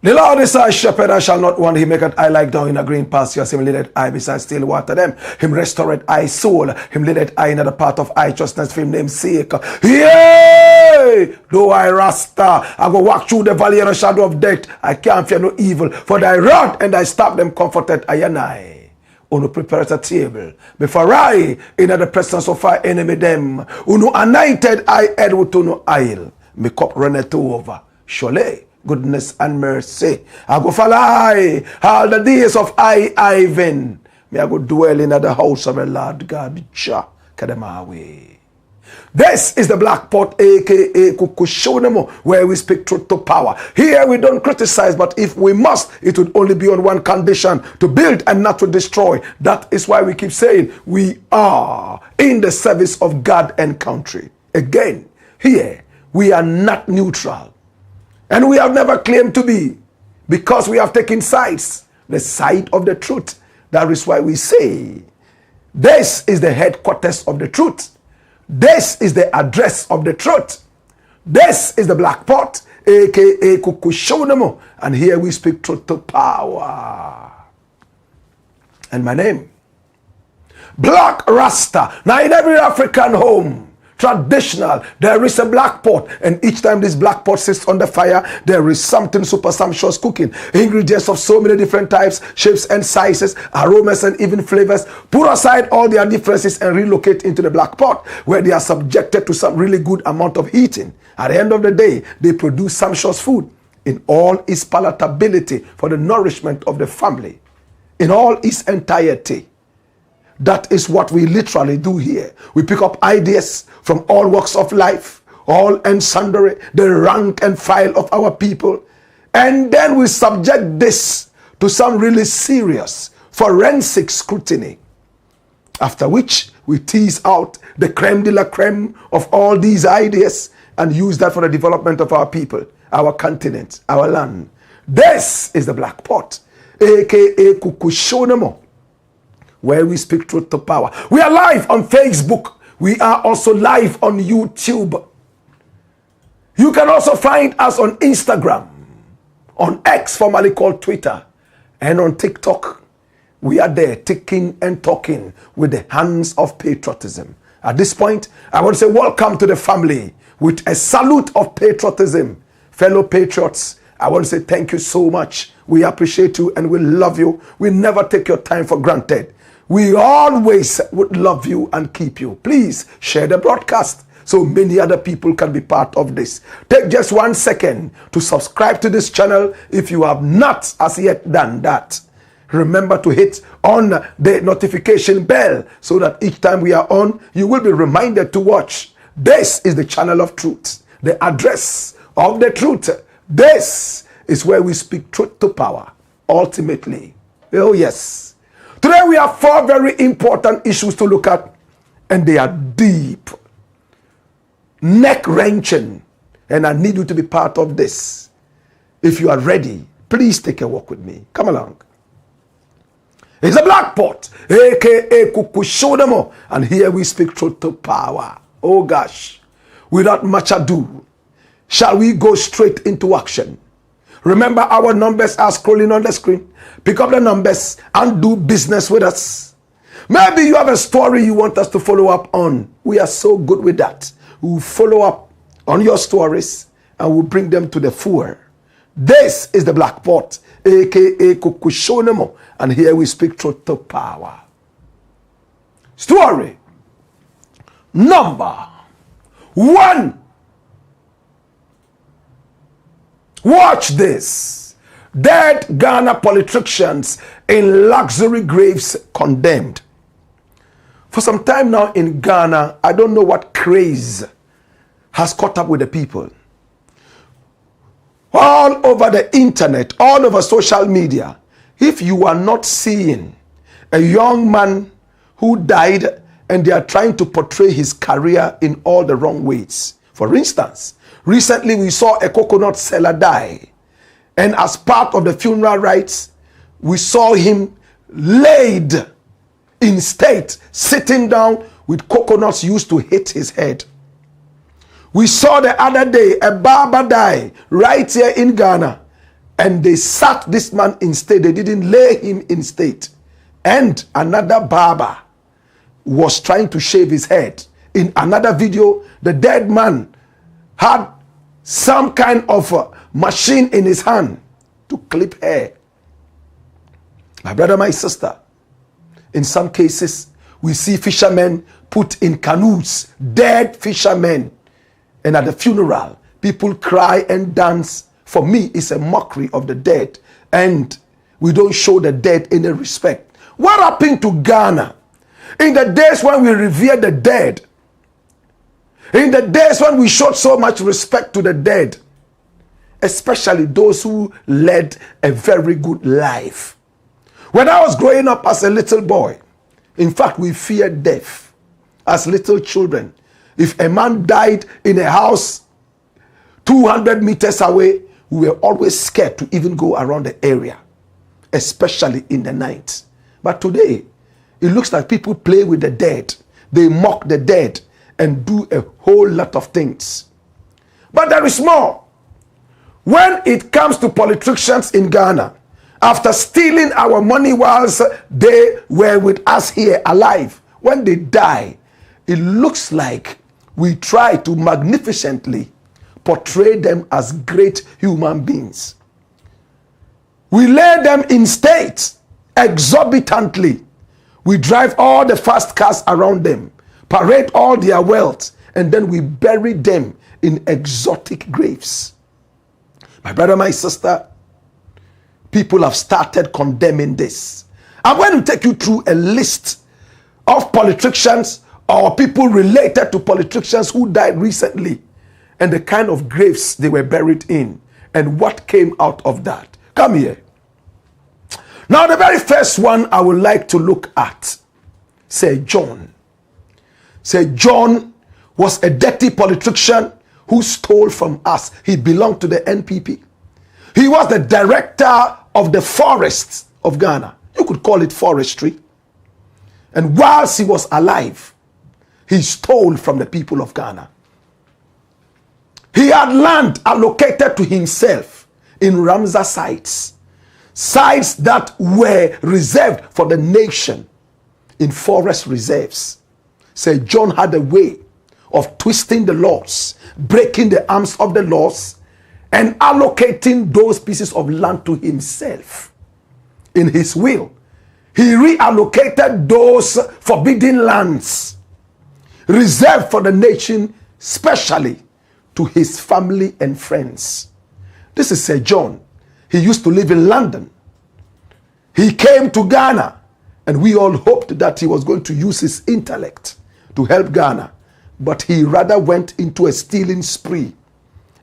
The Lord is our shepherd, I shall not want. He maketh I like down in a green pasture. Him leadeth I beside still water them. Him restoreth I soul. Him leadeth I in the path of righteousness for him name's sake. Yea! Though I Rasta, I go walk through the valley of the shadow of death. I can't fear no evil. For thy rod and thy staff them comforted I and I. Uno prepareth a table before I in the presence of our enemy them. Uno anointed I head with no oil. My cup runneth over. Surely goodness and mercy I go follow I all the days of Ivan. May I go dwell in the house of the Lord God. Jah Kadamawe. This is the Black Pot, aka Kukushonemo, where we speak truth to power. Here we don't criticize, but if we must, it would only be on one condition: to build and not to destroy. That is why we keep saying we are in the service of God and country. Again, here we are not neutral. And we have never claimed to be, because we have taken sides, the side of the truth. That is why we say, this is the headquarters of the truth. This is the address of the truth. This is the Black Pot, aka Kukushonemo. And here we speak truth to power. And my name, Black Rasta. Now in every African home, traditional, there is a black pot, and each time this black pot sits on the fire, there is something super sumptuous cooking. Ingredients of so many different types, shapes and sizes, aromas and even flavors. Put aside all their differences and relocate into the black pot, where they are subjected to some really good amount of heating. At the end of the day, they produce sumptuous food in all its palatability for the nourishment of the family, in all its entirety. That is what we literally do here. We pick up ideas from all walks of life, all and sundry, the rank and file of our people, and then we subject this to some really serious forensic scrutiny, after which we tease out the creme de la creme of all these ideas and use that for the development of our people, our continent, our land. This is the Black Pot, aka Kukushonemo, where we speak truth to power. We are live on Facebook. We are also live on YouTube. You can also find us on Instagram, on X, formerly called Twitter, and on TikTok. We are there, ticking and talking with the hands of patriotism. At this point, I want to say welcome to the family with a salute of patriotism. Fellow patriots, I want to say thank you so much. We appreciate you and we love you. We never take your time for granted. We always would love you and keep you. Please share the broadcast so many other people can be part of this. Take just 1 second to subscribe to this channel if you have not as yet done that. Remember to hit on the notification bell so that each time we are on, you will be reminded to watch. This is the channel of truth, the address of the truth. This is where we speak truth to power, ultimately. Oh yes. Today we have 4 very important issues to look at, and they are deep, neck-wrenching, and I need you to be part of this. If you are ready, please take a walk with me. Come along. It's a Black Pot, aka Kukushonemo, and here we speak truth to power. Oh gosh, without much ado, shall we go straight into action? Remember, our numbers are scrolling on the screen. Pick up the numbers and do business with us. Maybe you have a story you want us to follow up on. We are so good with that. We'll follow up on your stories and we'll bring them to the fore. This is the Black Pot, aka Kukushonemo, and here we speak truth to power. Story number 1. Watch this. Dead Ghana politicians in luxury graves condemned. For some time now in Ghana, I don't know what craze has caught up with the people. All over the internet, all over social media, if you are not seeing a young man who died and they are trying to portray his career in all the wrong ways. For instance, recently we saw a coconut seller die, and as part of the funeral rites, we saw him laid in state, sitting down with coconuts used to hit his head. We saw the other day a barber die right here in Ghana, and they sat this man in state. They didn't lay him in state. And another barber was trying to shave his head. In another video, the dead man had some kind of machine in his hand to clip hair. My brother, my sister, in some cases, we see fishermen put in canoes, dead fishermen. And at the funeral, people cry and dance. For me, it's a mockery of the dead. And we don't show the dead any respect. What happened to Ghana? In the days when we revere the dead, in the days when we showed so much respect to the dead, especially those who led a very good life. When I was growing up as a little boy, in fact, we feared death as little children. If a man died in a house 200 meters away, we were always scared to even go around the area, especially in the night. But today, it looks like people play with the dead. They mock the dead and do a whole lot of things. But there is more. When it comes to politicians in Ghana, after stealing our money whilst they were with us here alive, when they die, it looks like we try to magnificently portray them as great human beings. We lay them in state exorbitantly. We drive all the fast cars around them, parade all their wealth, and then we bury them in exotic graves. My brother, my sister, people have started condemning this. I'm going to take you through a list of politicians or people related to politicians who died recently and the kind of graves they were buried in and what came out of that. Come here. Now, the very first one I would like to look at, Sir John. Sir John was a dirty politician who stole from us. He belonged to the NPP. He was the director of the forests of Ghana. You could call it forestry. And whilst he was alive, he stole from the people of Ghana. He had land allocated to himself in Ramsar sites. Sites that were reserved for the nation in forest reserves. Sir John had a way of twisting the laws, breaking the arms of the laws, and allocating those pieces of land to himself. In his will, he reallocated those forbidden lands reserved for the nation, specially to his family and friends. This is Sir John. He used to live in London. He came to Ghana, and we all hoped that he was going to use his intellect to help Ghana. But he rather went into a stealing spree.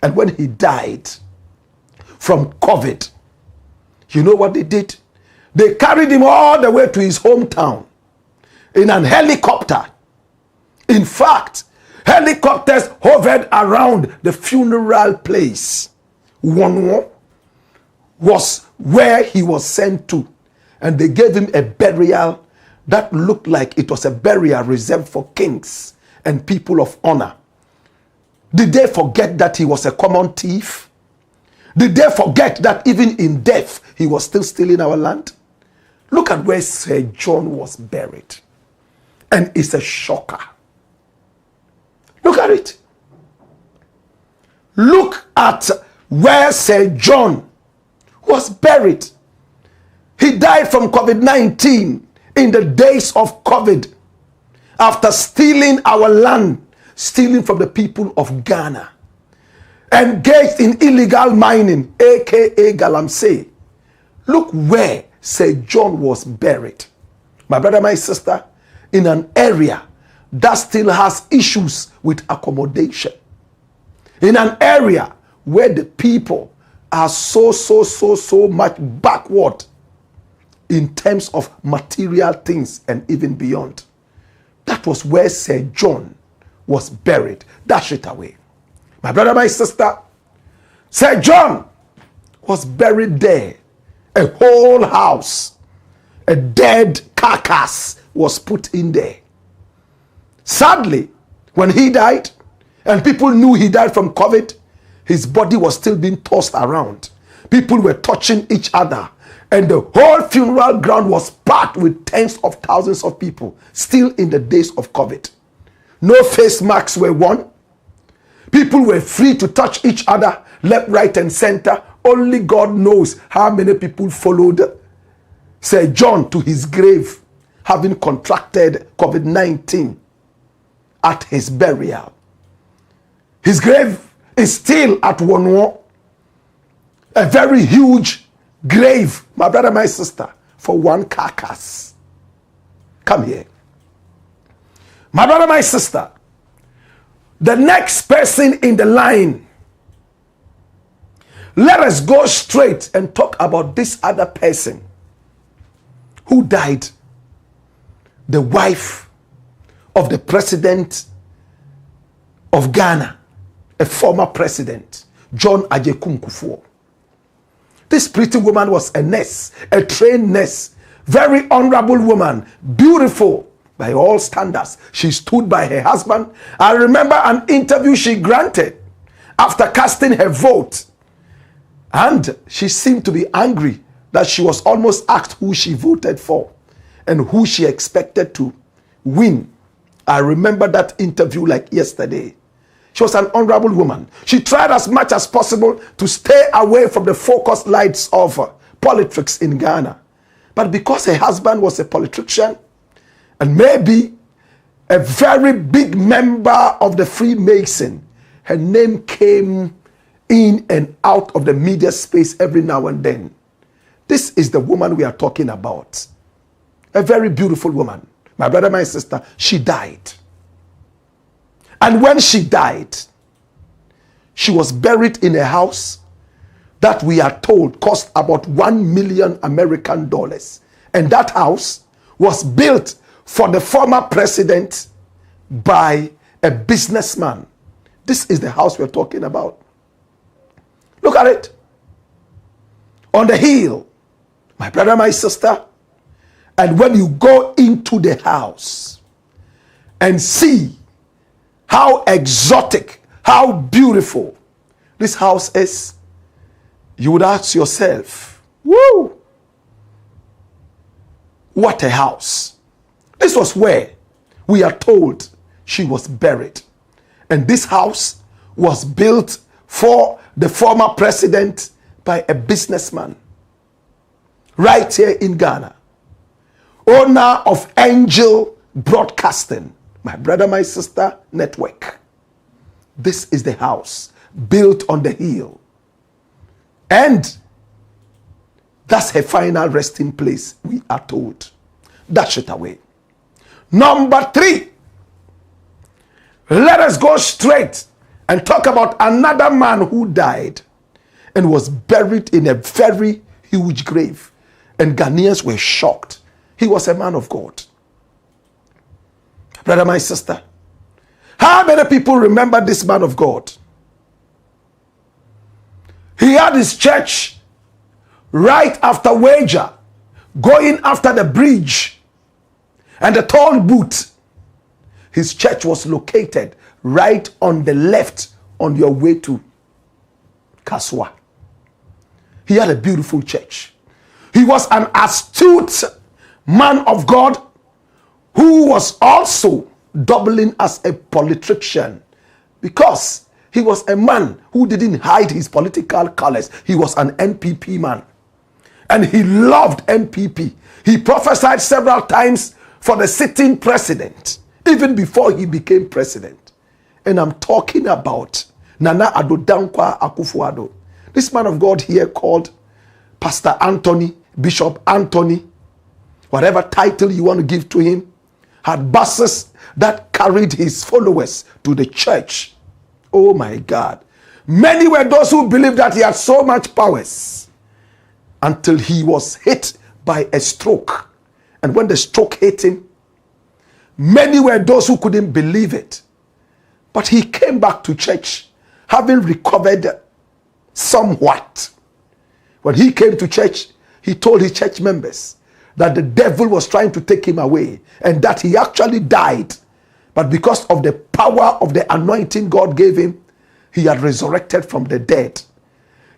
And when he died from COVID, you know what they did? They carried him all the way to his hometown in an helicopter. In fact, helicopters hovered around the funeral place. One was where he was sent to, and they gave him a burial that looked like it was a burial reserved for kings and people of honor. Did they forget that he was a common thief? Did they forget that even in death, he was still stealing our land? Look at where Sir John was buried. And it's a shocker. Look at it. Look at where Sir John was buried. He died from COVID-19 in the days of COVID. after stealing our land, stealing from the people of Ghana, engaged in illegal mining, aka Galamsey. Look where Sir John was buried. My brother, my sister, in an area that still has issues with accommodation. In an area where the people are so much backward in terms of material things and even beyond. That was where Sir John was buried. Dash it away. My brother, my sister, Sir John was buried there. A whole house, a dead carcass was put in there. Sadly, when he died, and people knew he died from COVID, his body was still being tossed around. People were touching each other. And the whole funeral ground was packed with tens of thousands of people, still in the days of COVID. No face masks were worn. People were free to touch each other, left, right, and center. Only God knows how many people followed Sir John to his grave, having contracted COVID-19 at his burial. His grave is still at Wonwo, a very huge grave, my brother, my sister, for one carcass. Come here. My brother, my sister, the next person in the line, let us go straight and talk about this other person who died, the wife of the president of Ghana, a former president, John Agyekum Kufuor. This pretty woman was a nurse, a trained nurse, very honorable woman, beautiful by all standards. She stood by her husband. I remember an interview she granted after casting her vote. And she seemed to be angry that she was almost asked who she voted for and who she expected to win. I remember that interview like yesterday. She was an honorable woman. She tried as much as possible to stay away from the focus lights of politics in Ghana. But because her husband was a politician and maybe a very big member of the Freemason, her name came in and out of the media space every now and then. This is the woman we are talking about. A very beautiful woman. My brother, my sister, she died. And when she died, she was buried in a house that we are told cost about $1 million American dollars. And that house was built for the former president by a businessman. This is the house we're talking about. Look at it. On the hill, my brother, my sister. And when you go into the house and see how exotic, how beautiful this house is, you would ask yourself, woo, what a house. This was where we are told she was buried. And this house was built for the former president by a businessman right here in Ghana, owner of Angel Broadcasting, my brother, my sister network. This is the house built on the hill. And that's her final resting place, we are told. Dash it away. Number 3. Let us go straight and talk about another man who died and was buried in a very huge grave. And Ghanaians were shocked. He was a man of God. Brother, my sister, how many people remember this man of God? He had his church right after Wager, going after the bridge and the toll booth. His church was located right on the left on your way to Kaswa. He had a beautiful church. He was an astute man of God who was also doubling as a politician, because he was a man who didn't hide his political colors. He was an NPP man, and he loved NPP. He prophesied several times for the sitting president, even before he became president. And I'm talking about Nana Addo Dankwa Akufo-Addo. This man of God here called Pastor Anthony, Bishop Anthony, whatever title you want to give to him, had buses that carried his followers to the church. Oh my God. Many were those who believed that he had so much powers until he was hit by a stroke. And when the stroke hit him, many were those who couldn't believe it. But he came back to church having recovered somewhat. When he came to church, he told his church members that the devil was trying to take him away and that he actually died. But because of the power of the anointing God gave him, he had resurrected from the dead.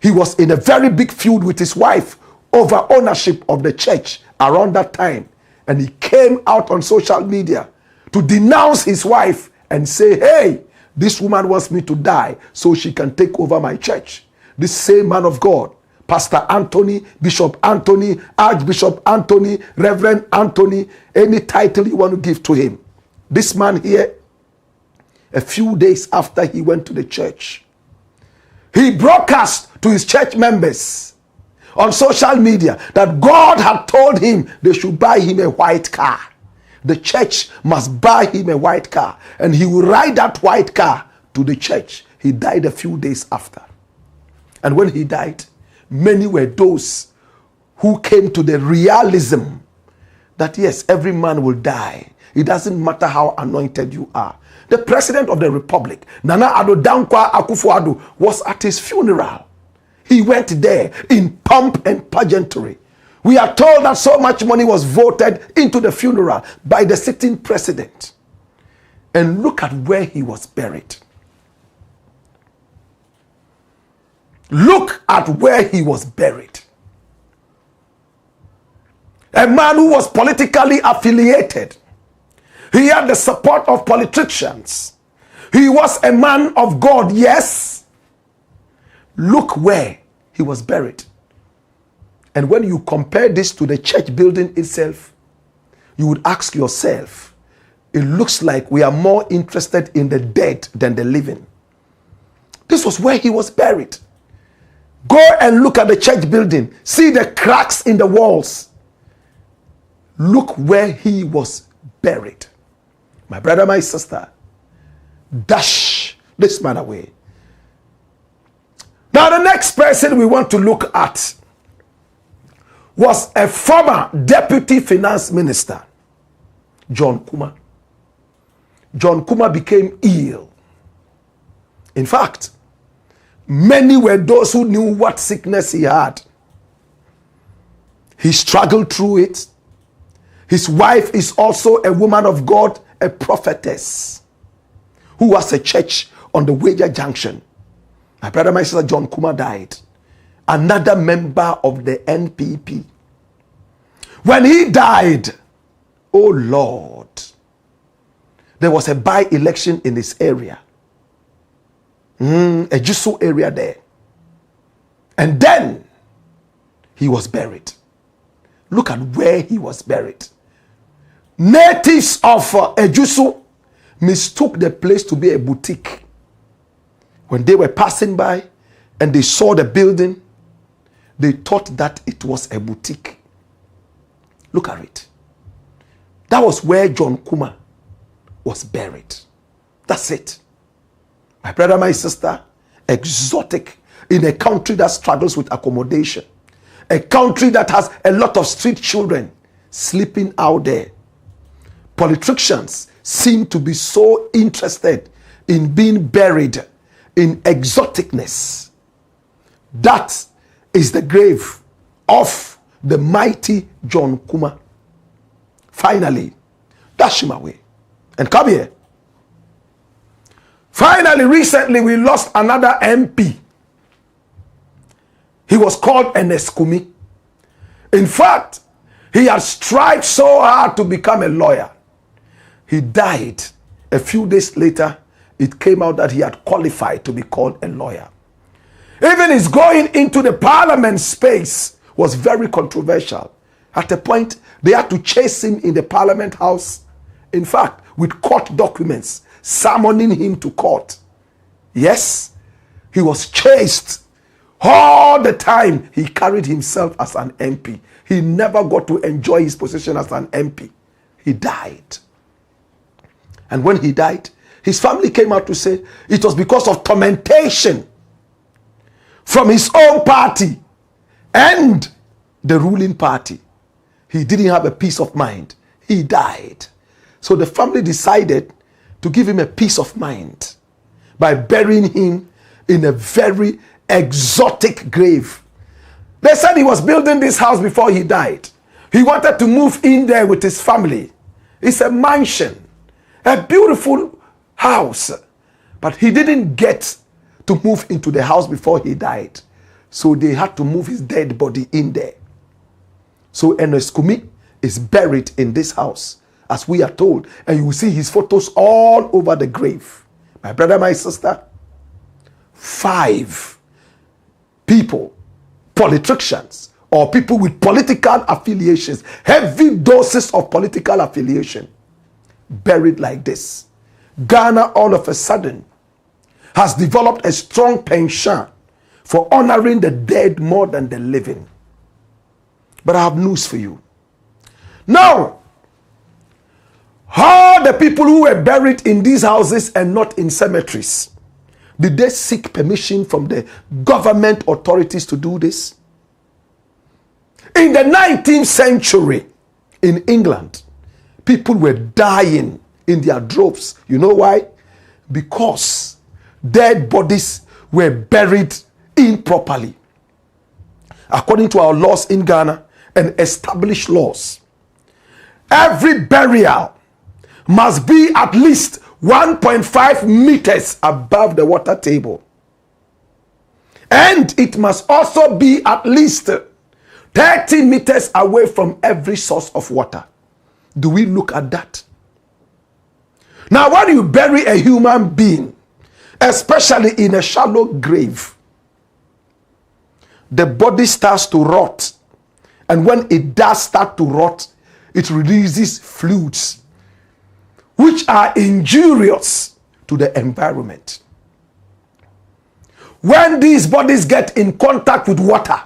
He was in a very big feud with his wife over ownership of the church around that time. And he came out on social media to denounce his wife and say, hey, this woman wants me to die so she can take over my church. This same man of God, Pastor Anthony, Bishop Anthony, Archbishop Anthony, Reverend Anthony, any title you want to give to him. This man here, a few days after he went to the church, he broadcast to his church members on social media that God had told him they should buy him a white car. The church must buy him a white car, and he will ride that white car to the church. He died a few days after. And when he died, many were those who came to the realism that yes, every man will die. It doesn't matter how anointed you are. The president of the republic, Nana Addo Dankwa Akufo-Addo, was at his funeral. He went there in pomp and pageantry. We are told that so much money was voted into the funeral by the sitting president. And look at where he was buried. Look at where he was buried. A man who was politically affiliated. He had the support of politicians. He was a man of God, yes. Look where he was buried. And when you compare this to the church building itself, you would ask yourself, it looks like we are more interested in the dead than the living. This was where he was buried. Go and look at the church building. See the cracks in the walls. Look where he was buried. My brother, my sister, dash this man away. Now the next person we want to look at was a former deputy finance minister, John Kuma. John Kuma became ill. In fact, many were those who knew what sickness he had. He struggled through it. His wife is also a woman of God, a prophetess, who was a church on the Wager Junction. My brother, my sister, John Kuma died. Another member of the NPP. When he died, oh Lord, there was a by-election in this area. A Jusu area there. And then he was buried. Look at where he was buried. Natives of Ejusu mistook the place to be a boutique. When they were passing by and they saw the building, they thought that it was a boutique. Look at it. That was where John Kuma was buried. That's it. My brother, my sister, exotic in a country that struggles with accommodation. A country that has a lot of street children sleeping out there. Politicians seem to be so interested in being buried in exoticness. That is the grave of the mighty John Kuma. Finally, dash him away. And come here. Finally, recently we lost another MP. He was called Eneskumi. In fact, he had strived so hard to become a lawyer. He died. A few days later, it came out that he had qualified to be called a lawyer. Even his going into the parliament space was very controversial. At a point, they had to chase him in the parliament house. In fact, with court documents, summoning him to court. Yes, he was chased all the time. He carried himself as an MP. He never got to enjoy his position as an MP. He died. And when he died, his family came out to say it was because of tormentation from his own party and the ruling party. He didn't have a peace of mind. He died. So the family decided to give him a peace of mind by burying him in a very exotic grave. They said he was building this house before he died. He wanted to move in there with his family. It's a mansion, a beautiful house. But he didn't get to move into the house before he died. So they had to move his dead body in there. So Ernest Kumi is buried in this house, as we are told. And you will see his photos all over the grave. My brother, my sister, 5 people, politicians, or people with political affiliations, heavy doses of political affiliation, buried like this. Ghana, all of a sudden, has developed a strong penchant for honoring the dead more than the living. But I have news for you. Now, all the people who were buried in these houses and not in cemeteries, did they seek permission from the government authorities to do this? In the 19th century in England, people were dying in their droves. You know why? Because dead bodies were buried improperly. According to our laws in Ghana and established laws, every burial must be at least 1.5 meters above the water table. And it must also be at least 30 meters away from every source of water. Do we look at that? Now, when you bury a human being, especially in a shallow grave, the body starts to rot. And when it does start to rot, it releases fluids which are injurious to the environment. When these bodies get in contact with water,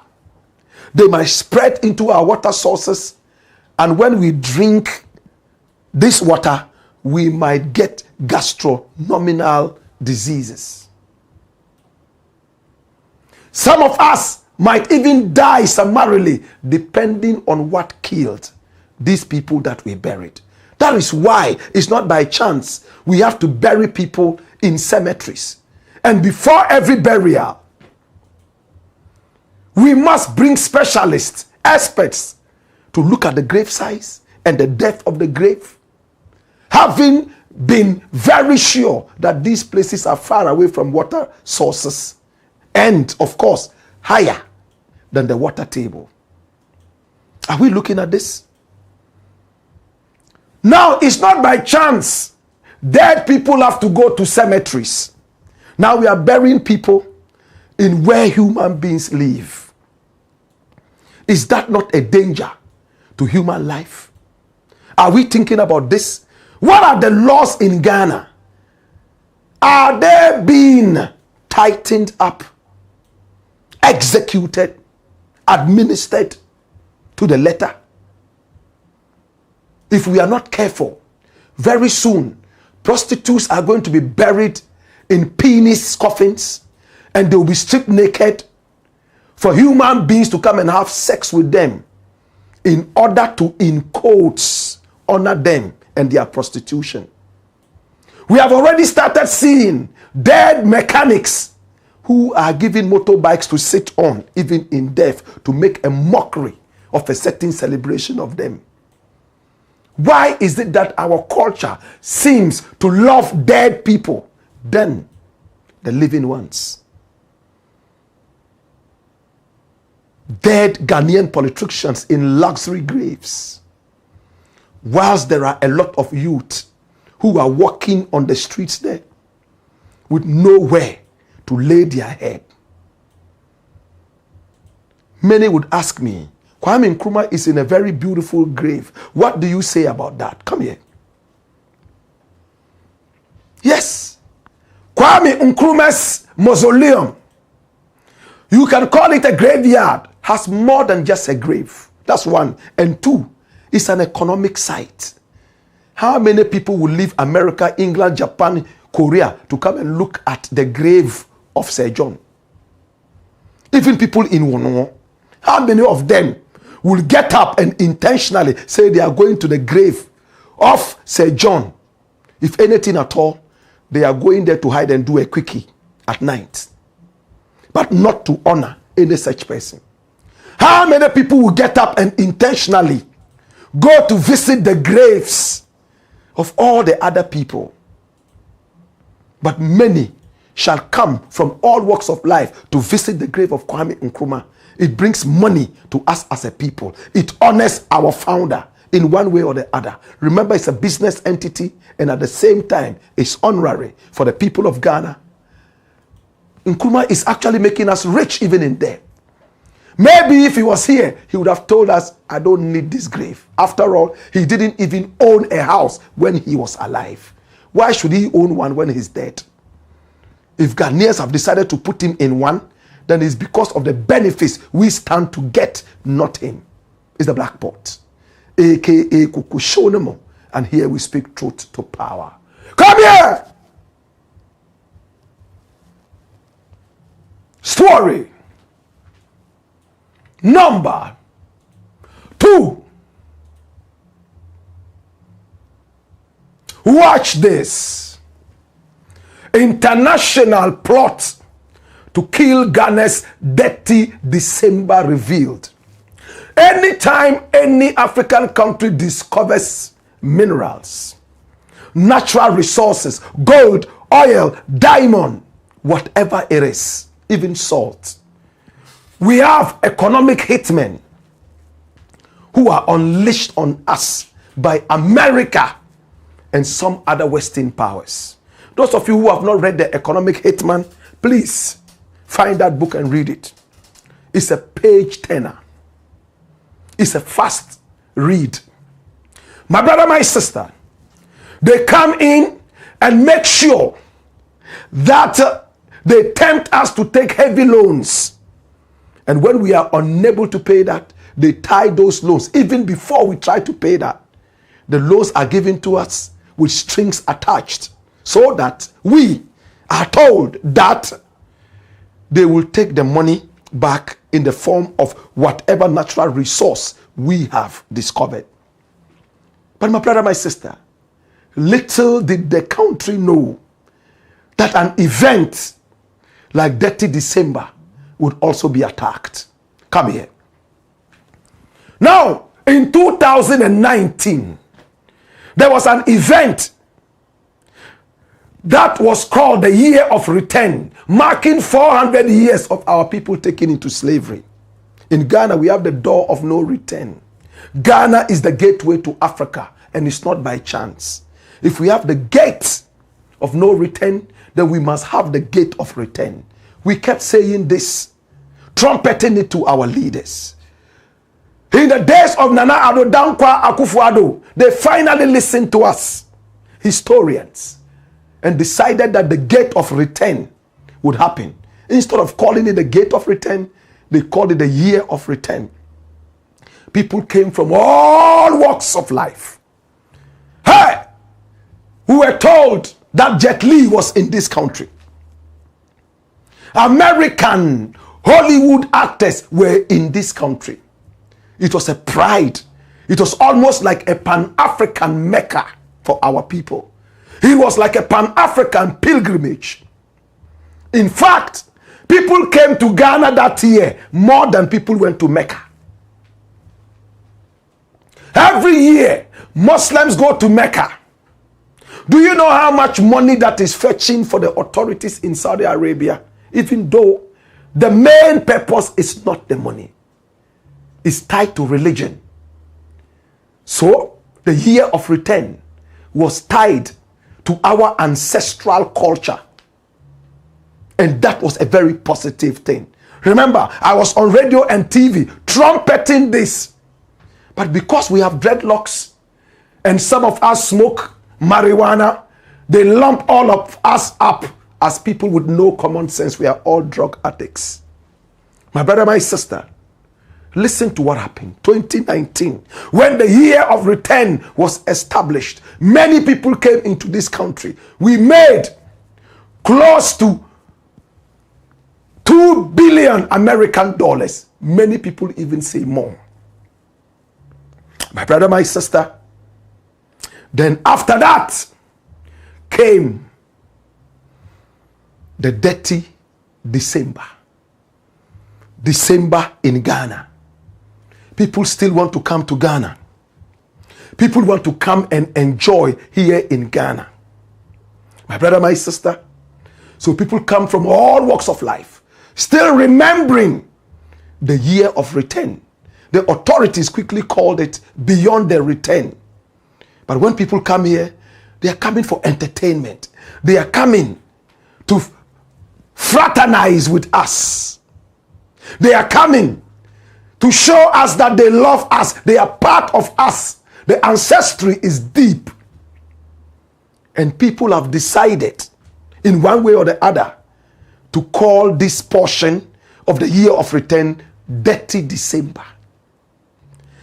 they might spread into our water sources, and when we drink this water, we might get gastrointestinal diseases. Some of us might even die summarily, depending on what killed these people that we buried. That is why it's not by chance we have to bury people in cemeteries. And before every burial, we must bring specialists, experts, to look at the grave size and the depth of the grave, having been very sure that these places are far away from water sources and, of course, higher than the water table. Are we looking at this? Now, it's not by chance dead people have to go to cemeteries. Now we are burying people in where human beings live. Is that not a danger to human life? Are we thinking about this? What are the laws in Ghana? Are they being tightened up, executed, administered to the letter? If we are not careful, very soon, prostitutes are going to be buried in penis coffins, and they will be stripped naked for human beings to come and have sex with them in order to, in quotes, honor them and their prostitution. We have already started seeing dead mechanics who are given motorbikes to sit on, even in death, to make a mockery of a certain celebration of them. Why is it that our culture seems to love dead people than the living ones? Dead Ghanaian politicians in luxury graves, whilst there are a lot of youth who are walking on the streets there with nowhere to lay their head. Many would ask me, Kwame Nkrumah is in a very beautiful grave. What do you say about that? Come here. Yes. Kwame Nkrumah's mausoleum, you can call it a graveyard, has more than just a grave. That's one. And two, it's an economic site. How many people will leave America, England, Japan, Korea to come and look at the grave of Sir John? Even people in Wono, how many of them will get up and intentionally say they are going to the grave of Sir John? If anything at all, they are going there to hide and do a quickie at night, but not to honor any such person. How many people will get up and intentionally go to visit the graves of all the other people? But many shall come from all walks of life to visit the grave of Kwame Nkrumah. It brings money to us as a people. It honors our founder in one way or the other. Remember, it's a business entity, and at the same time, it's honorary for the people of Ghana. Nkrumah is actually making us rich even in death. Maybe if he was here, he would have told us, I don't need this grave. After all, he didn't even own a house when he was alive. Why should he own one when he's dead? If Ghanaians have decided to put him in one, then it's because of the benefits we stand to get, not him. It's the Black Pot, aka Kukushonemo. And here we speak truth to power. Come here! Story number 2. Watch this. International plot to kill Ghana's DETTY December revealed. Anytime any African country discovers minerals, natural resources, gold, oil, diamond, whatever it is, even salt, we have economic hitmen who are unleashed on us by America and some other Western powers. Those of you who have not read The Economic Hitman, please find that book and read it. It's a page turner. It's a fast read. My brother, my sister, they come in and make sure that they tempt us to take heavy loans. And when we are unable to pay that, they tie those loans. Even before we try to pay that, the loans are given to us with strings attached, so that we are told that they will take the money back in the form of whatever natural resource we have discovered. But my brother, my sister, little did the country know that an event like DETTY December would also be attacked. Come here. Now, in 2019, there was an event that was called the Year of Return, marking 400 years of our people taken into slavery. In Ghana, we have the door of no return. Ghana is the gateway to Africa, and it's not by chance. If we have the gate of no return, then we must have the gate of return. We kept saying this, trumpeting it to our leaders. In the days of Nana Addo Dankwa Akufo-Addo, they finally listened to us, historians, and decided that the gate of return would happen. Instead of calling it the gate of return, they called it the year of return. People came from all walks of life. Hey! We were told that Jet Li was in this country. American Hollywood actors were in this country. It was a pride. It was almost like a Pan-African Mecca for our people. It was like a Pan-African pilgrimage. In fact, people came to Ghana that year more than people went to Mecca. Every year, Muslims go to Mecca. Do you know how much money that is fetching for the authorities in Saudi Arabia? Even though the main purpose is not the money. It's tied to religion. So, the year of return was tied to our ancestral culture. And that was a very positive thing. Remember, I was on radio and TV trumpeting this. But because we have dreadlocks and some of us smoke marijuana, They lump all of us up as people with no common sense. We are all drug addicts. My brother, my sister, listen to what happened. 2019, when the year of return was established, many people came into this country. We made close to 2 billion American dollars. Many people even say more. My brother, my sister, then after that came the dirty December. December in Ghana. People still want to come to Ghana. People want to come and enjoy here in Ghana. My brother, my sister. So people come from all walks of life, still remembering the year of return. The authorities quickly called it beyond the return. But when people come here, they are coming for entertainment. They are coming to fraternize with us. They are coming to show us that they love us. They are part of us. The ancestry is deep. And people have decided in one way or the other to call this portion of the year of return Dirty December.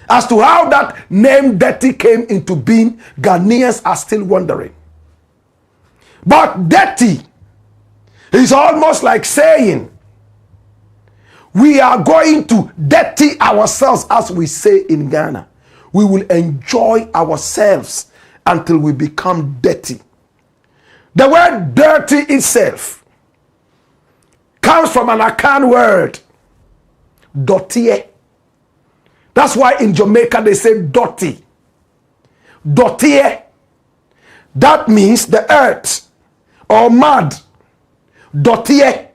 As to how that name Dirty came into being, Ghanaians are still wondering. But dirty is almost like saying, we are going to dirty ourselves, as we say in Ghana. We will enjoy ourselves until we become dirty. The word dirty itself comes from an Akan word, dotie. That's why in Jamaica they say dotty. Dotie. That means the earth or mud. Dotie.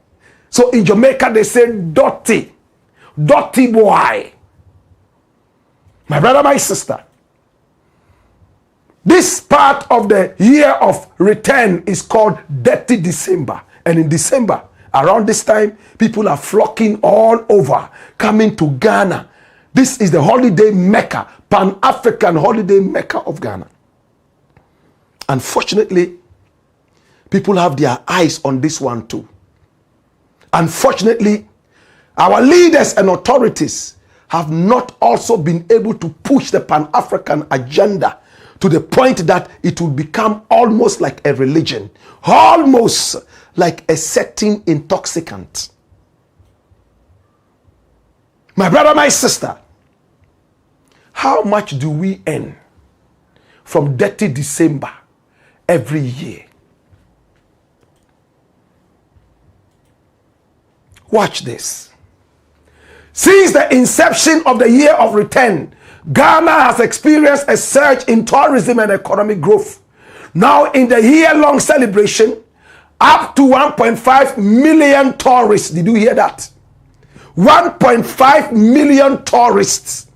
So in Jamaica they say dotty. Dotty boy. My brother, my sister. This part of the year of return is called Dirty December. And in December, around this time, people are flocking all over, coming to Ghana. This is the holiday Mecca, Pan-African holiday Mecca of Ghana. Unfortunately, people have their eyes on this one too. Unfortunately, our leaders and authorities have not also been able to push the Pan-African agenda to the point that it will become almost like a religion, almost like a certain intoxicant. My brother, my sister, how much do we earn from Dirty December every year? Watch this. Since the inception of the year of return, Ghana has experienced a surge in tourism and economic growth. Now, in the year-long celebration, up to 1.5 million tourists. Did you hear that? 1.5 million tourists,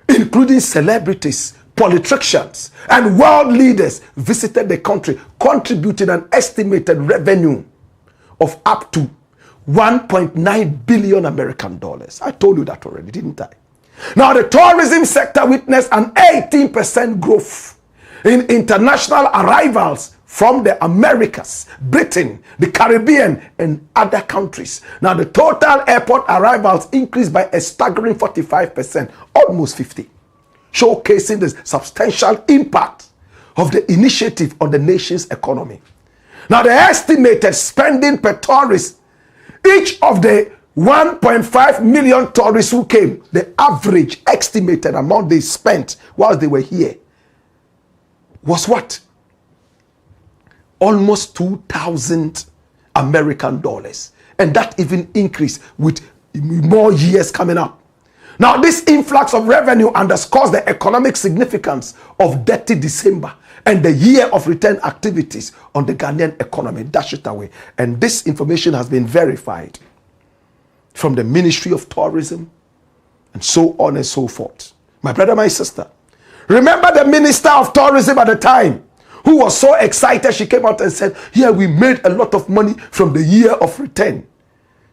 including celebrities, politicians, and world leaders, visited the country, contributing an estimated revenue of up to 1.9 billion American dollars. I told you that already, didn't I? Now, the tourism sector witnessed an 18% growth in international arrivals from the Americas, Britain, the Caribbean, and other countries. Now, the total airport arrivals increased by a staggering 45%, almost 50%, showcasing the substantial impact of the initiative on the nation's economy. Now, the estimated spending per tourist, each of the 1.5 million tourists who came, the average estimated amount they spent while they were here was what? Almost 2,000 American dollars. And that even increased with more years coming up. Now, this influx of revenue underscores the economic significance of Dirty December and the year of return activities on the Ghanaian economy. Dash it away. And this information has been verified from the Ministry of Tourism and so on and so forth. My brother, my sister, remember the Minister of Tourism at the time, who was so excited. She came out and said, yeah, we made a lot of money from the year of return.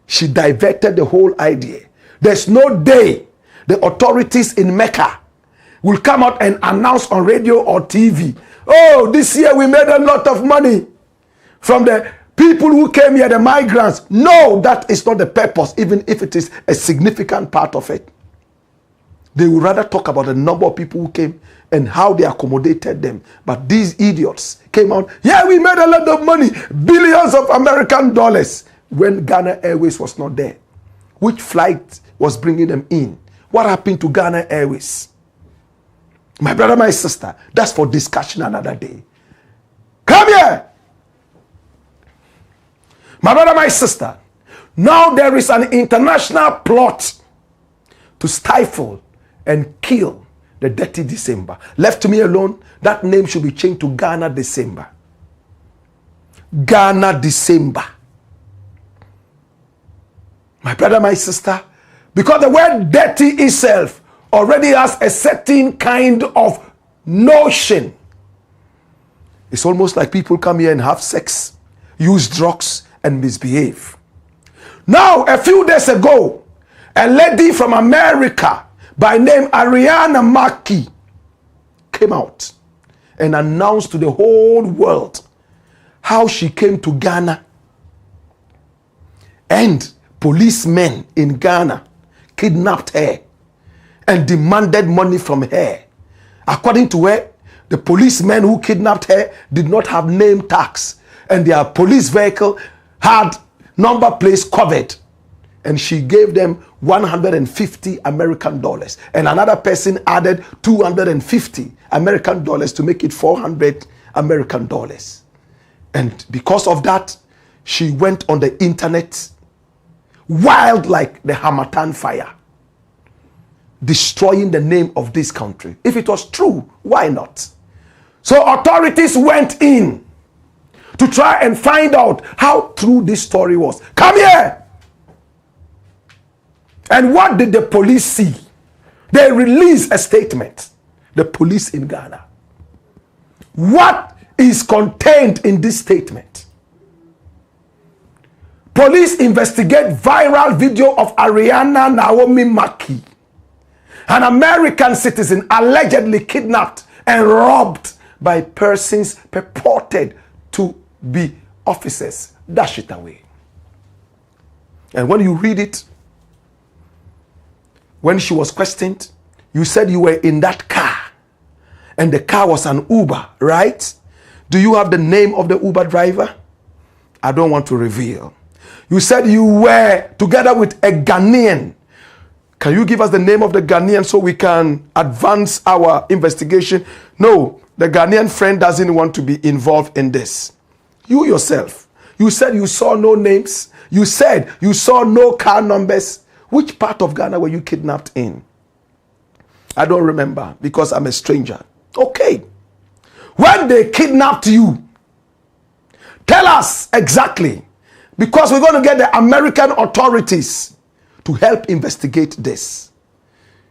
She diverted the whole idea. There's no day the authorities in Mecca will come out and announce on radio or TV, Oh, this year we made a lot of money from the people who came here, the migrants. No, that is not the purpose, even if it is a significant part of it. They would rather talk about the number of people who came and how they accommodated them. But these idiots came out, yeah, we made a lot of money, billions of American dollars, when Ghana Airways was not there. Which flight was bringing them in? What happened to Ghana Airways? My brother, my sister, that's for discussion another day. Come here. My brother, my sister, now there is an international plot to stifle and kill the Dirty December. Left to me alone, that name should be changed to Ghana December. Ghana December. My brother, my sister, because the word dirty itself already has a certain kind of notion. It's almost like people come here and have sex, use drugs, and misbehave. Now, a few days ago, a lady from America by name Ariana Maki came out and announced to the whole world how she came to Ghana, and policemen in Ghana kidnapped her and demanded money from her. According to her, the policemen who kidnapped her did not have name tags, and their police vehicle had number plates covered, and she gave them 150 American dollars, and another person added 250 American dollars to make it 400 American dollars. And because of that, she went on the internet wild like the Hamatan fire, destroying the name of this country. If it was true, why not? So authorities went in to try and find out how true this story was. Come here. And what did the police see? They released a statement. The police in Ghana. What is contained in this statement? Police investigate viral video of Ariana Naomi Maki, an American citizen allegedly kidnapped and robbed by persons purported to be officers. Dash it away. And when you read it, when she was questioned, you said you were in that car and the car was an Uber, right? Do you have the name of the Uber driver? I don't want to reveal. You said you were together with a Ghanaian. Can you give us the name of the Ghanaian so we can advance our investigation? No, the Ghanaian friend doesn't want to be involved in this. You yourself, you said you saw no names. You said you saw no car numbers. Which part of Ghana were you kidnapped in? I don't remember because I'm a stranger. Okay. When they kidnapped you, tell us exactly, because we're going to get the American authorities to help investigate this.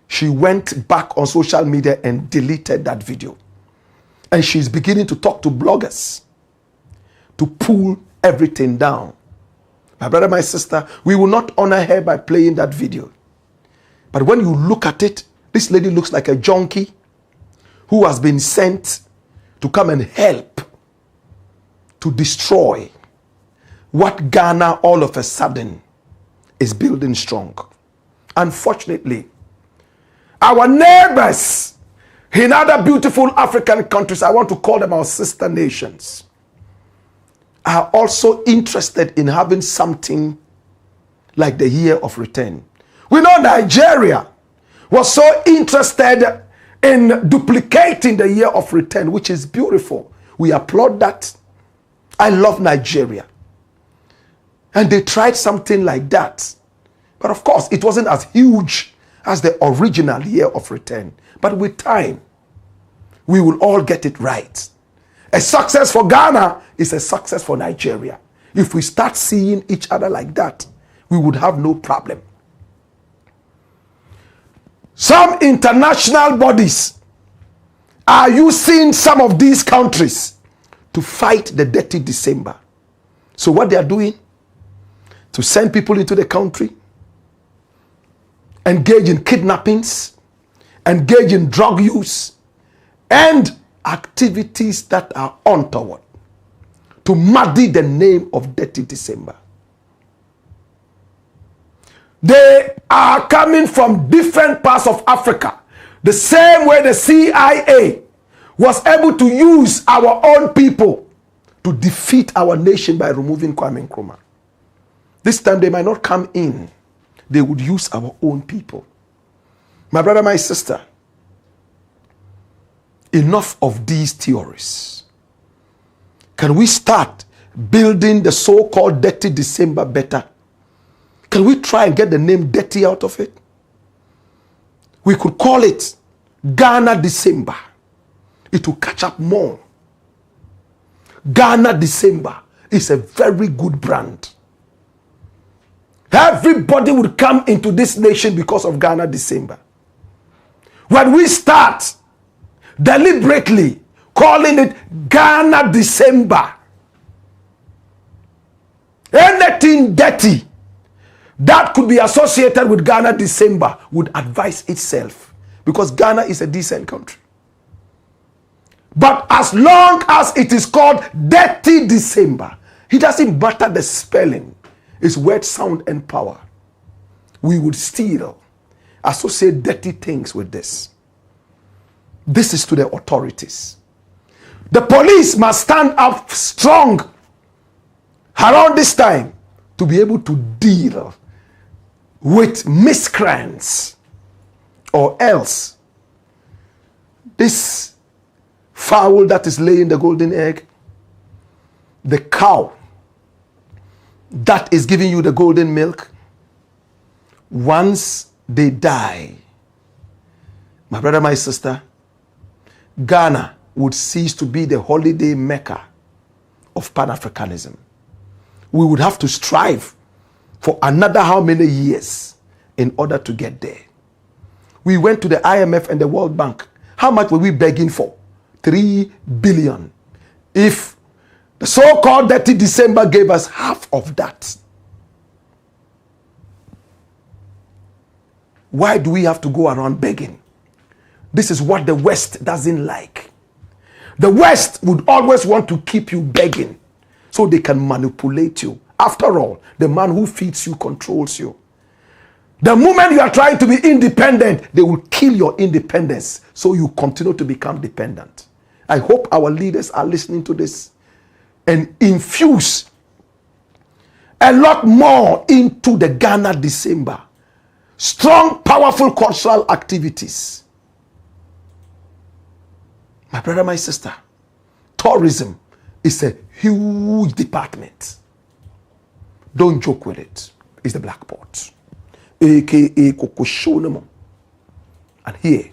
She went back on social media and deleted that video. And she's beginning to talk to bloggers to pull everything down. My brother, my sister, we will not honor her by playing that video. But when you look at it, this lady looks like a junkie who has been sent to come and help to destroy what Ghana all of a sudden is building strong. Unfortunately, our neighbors in other beautiful African countries, I want to call them our sister nations, are also interested in having something like the year of return. We know Nigeria was so interested in duplicating the year of return, which is beautiful. We applaud that. I love Nigeria. And they tried something like that. But of course, it wasn't as huge as the original year of return. But with time, we will all get it right. A success for Ghana is a success for Nigeria. If we start seeing each other like that, we would have no problem. Some international bodies are using some of these countries to fight the Dirty December. So what they are doing, to send people into the country, engage in kidnappings, engage in drug use, and activities that are untoward to muddy the name of Dirty December. They are coming from different parts of Africa. The same way the CIA was able to use our own people to defeat our nation by removing Kwame Nkrumah. This time they might not come in. They would use our own people. My brother, my sister, enough of these theories. Can we start building the so-called Dirty December better? Can we try and get the name Dirty out of it? We could call it Ghana December. It will catch up more. Ghana December is a very good brand. Everybody would come into this nation because of Ghana December. When we start deliberately calling it Ghana December, anything dirty that could be associated with Ghana December would advise itself, because Ghana is a decent country. But as long as it is called Dirty December, it doesn't matter the spelling. It's word, sound, and power. We would still associate dirty things with this. This is to the authorities. The police must stand up strong around this time to be able to deal with miscreants, or else this fowl that is laying the golden egg, the cow that is giving you the golden milk, once they die, my brother, my sister, Ghana would cease to be the holiday mecca of Pan-Africanism. We would have to strive for another how many years in order to get there. We went to the IMF and the World Bank. How much were we begging for? 3 billion. If the so-called Dirty December gave us half of that, why do we have to go around begging? This is what the West doesn't like. The West would always want to keep you begging so they can manipulate you. After all, the man who feeds you controls you. The moment you are trying to be independent, they will kill your independence so you continue to become dependent. I hope our leaders are listening to this and infuse a lot more into the Ghana December. Strong, powerful cultural activities. My brother, my sister, tourism is a huge department. Don't joke with it. It's the Black Pot, aka Kokoshonemo. And here,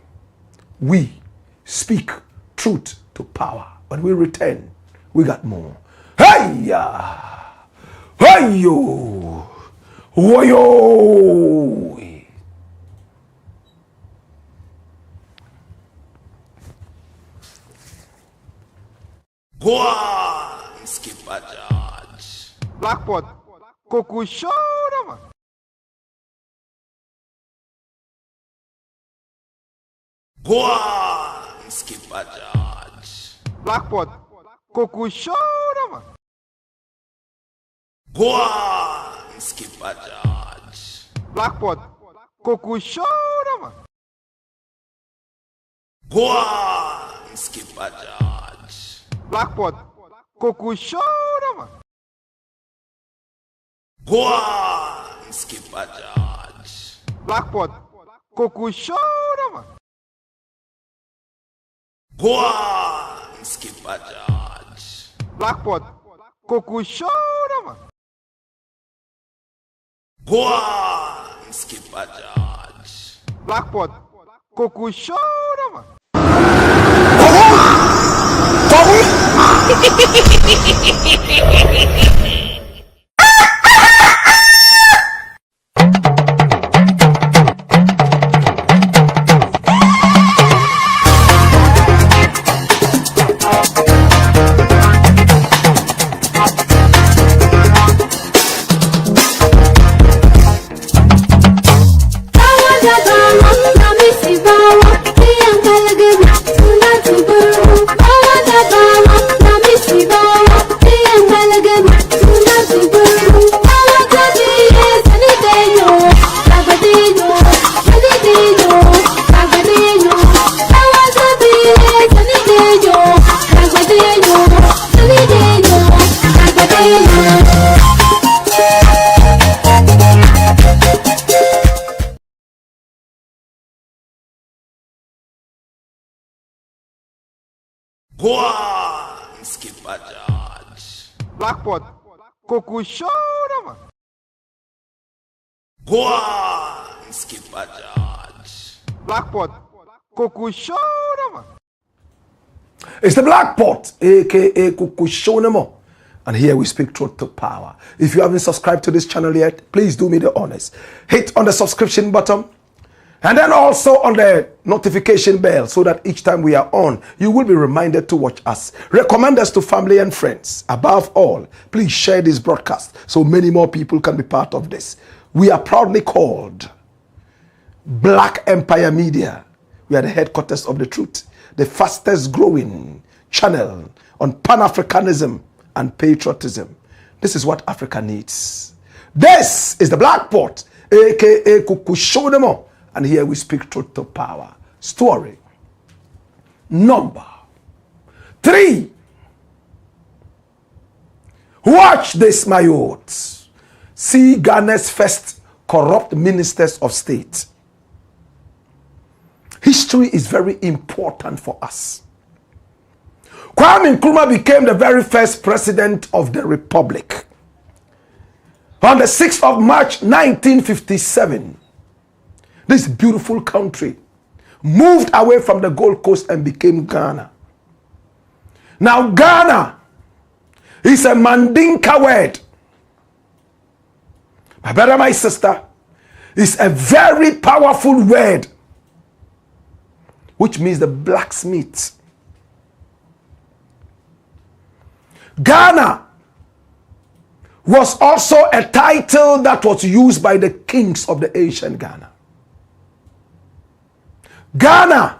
we speak truth to power. When we return, we got more. Hey-ya! Hey-yo! Woyo! Skipper George. Blackpot, Kokushona. Skipper George. Blackpot, Kokushona. Skipper George. Blackpot, Kokushona. Skipper George. Blackpot, Kokushona. Skipper George. Blackpot, Kokushona. Skipper George. Blackpot, Kokushona. Skipper George. Blackpot, Kokushona. Bawa Go on, Skipper George. Blackpot, Cuckoo Show, man. Go on, Skipper George. Blackpot, Cuckoo Show, man. It's the Black Pot, aka Kukushonemo. And here we speak truth to power. If you haven't subscribed to this channel yet, please do me the honors. Hit on the subscription button. And then also on the notification bell so that each time we are on, you will be reminded to watch us. Recommend us to family and friends. Above all, please share this broadcast so many more people can be part of this. We are proudly called Black Empire Media. We are the headquarters of the truth, the fastest growing channel on Pan-Africanism and patriotism. This is what Africa needs. This is the Black Pot, aka Kukushonemo. And here we speak truth to power. Story number 3. Watch this, my youths. See Ghana's first corrupt ministers of state. History is very important for us. Kwame Nkrumah became the very first president of the Republic on the 6th of March 1957. This beautiful country moved away from the Gold Coast and became Ghana. Now Ghana is a Mandinka word. My brother, my sister, is a very powerful word, which means the blacksmith. Ghana was also a title that was used by the kings of the ancient Ghana. Ghana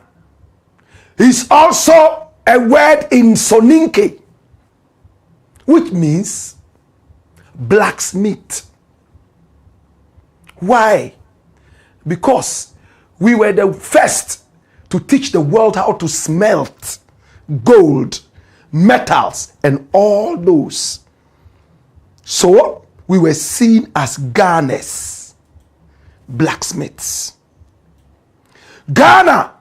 is also a word in Soninke, which means blacksmith. Why? Because we were the first to teach the world how to smelt gold, metals, and all those. So we were seen as Ghanaians, blacksmiths. Ghana,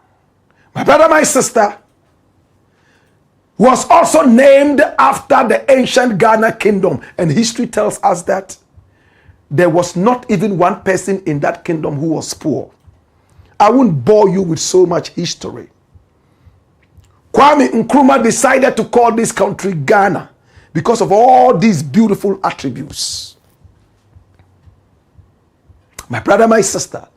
my brother, my sister, was also named after the ancient Ghana kingdom. And history tells us that there was not even one person in that kingdom who was poor. I won't bore you with so much history. Kwame Nkrumah decided to call this country Ghana because of all these beautiful attributes. My brother, my sister,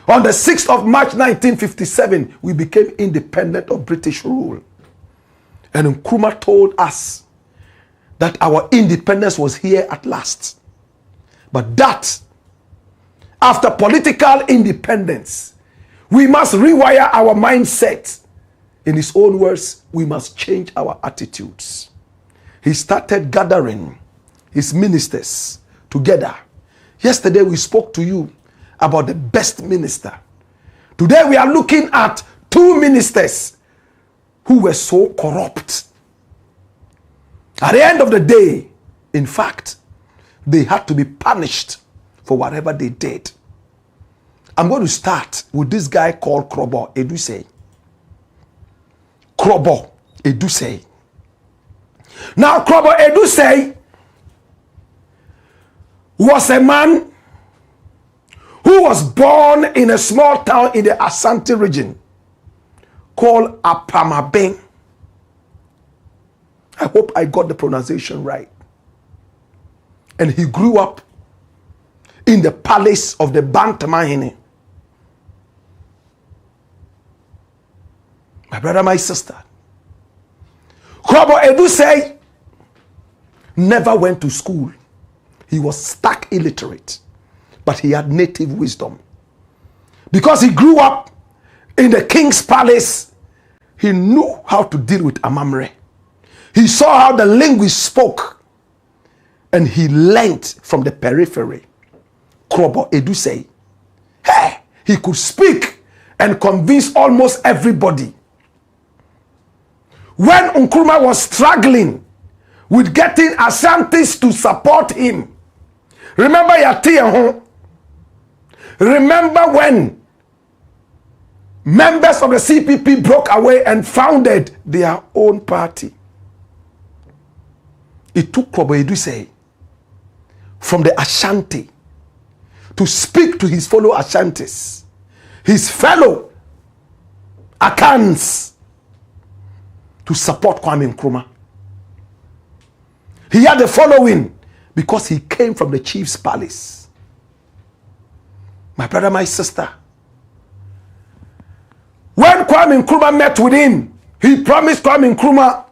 on the 6th of March 1957, we became independent of British rule. And Nkrumah told us that our independence was here at last. But that, after political independence, we must rewire our mindset. In his own words, we must change our attitudes. He started gathering his ministers together. Yesterday we spoke to you about the best minister. Today we are looking at 2 ministers who were so corrupt. At the end of the day, in fact, they had to be punished for whatever they did. I'm going to start with this guy called Krobo Edusei. Krobo Edusei. Now, Krobo Edusei was a man who was born in a small town in the Asante region called Apamabeng. I hope I got the pronunciation right. And he grew up in the palace of the Bantamahine. My brother, my sister, Krobo Edusei never went to school. He was stark illiterate, but he had native wisdom. Because he grew up in the king's palace, he knew how to deal with Amamre. He saw how the linguist spoke, and he learned from the periphery. Krobo Edusei, hey, he could speak and convince almost everybody. When Nkrumah was struggling with getting Asantes to support him, remember Yatiyahu? Remember when members of the CPP broke away and founded their own party. It took Kwabena Edusei from the Ashanti to speak to his fellow Ashantis, his fellow Akans, to support Kwame Nkrumah. He had a following because he came from the chief's palace. My brother, my sister, when Kwame Nkrumah met with him, he promised Kwame Nkrumah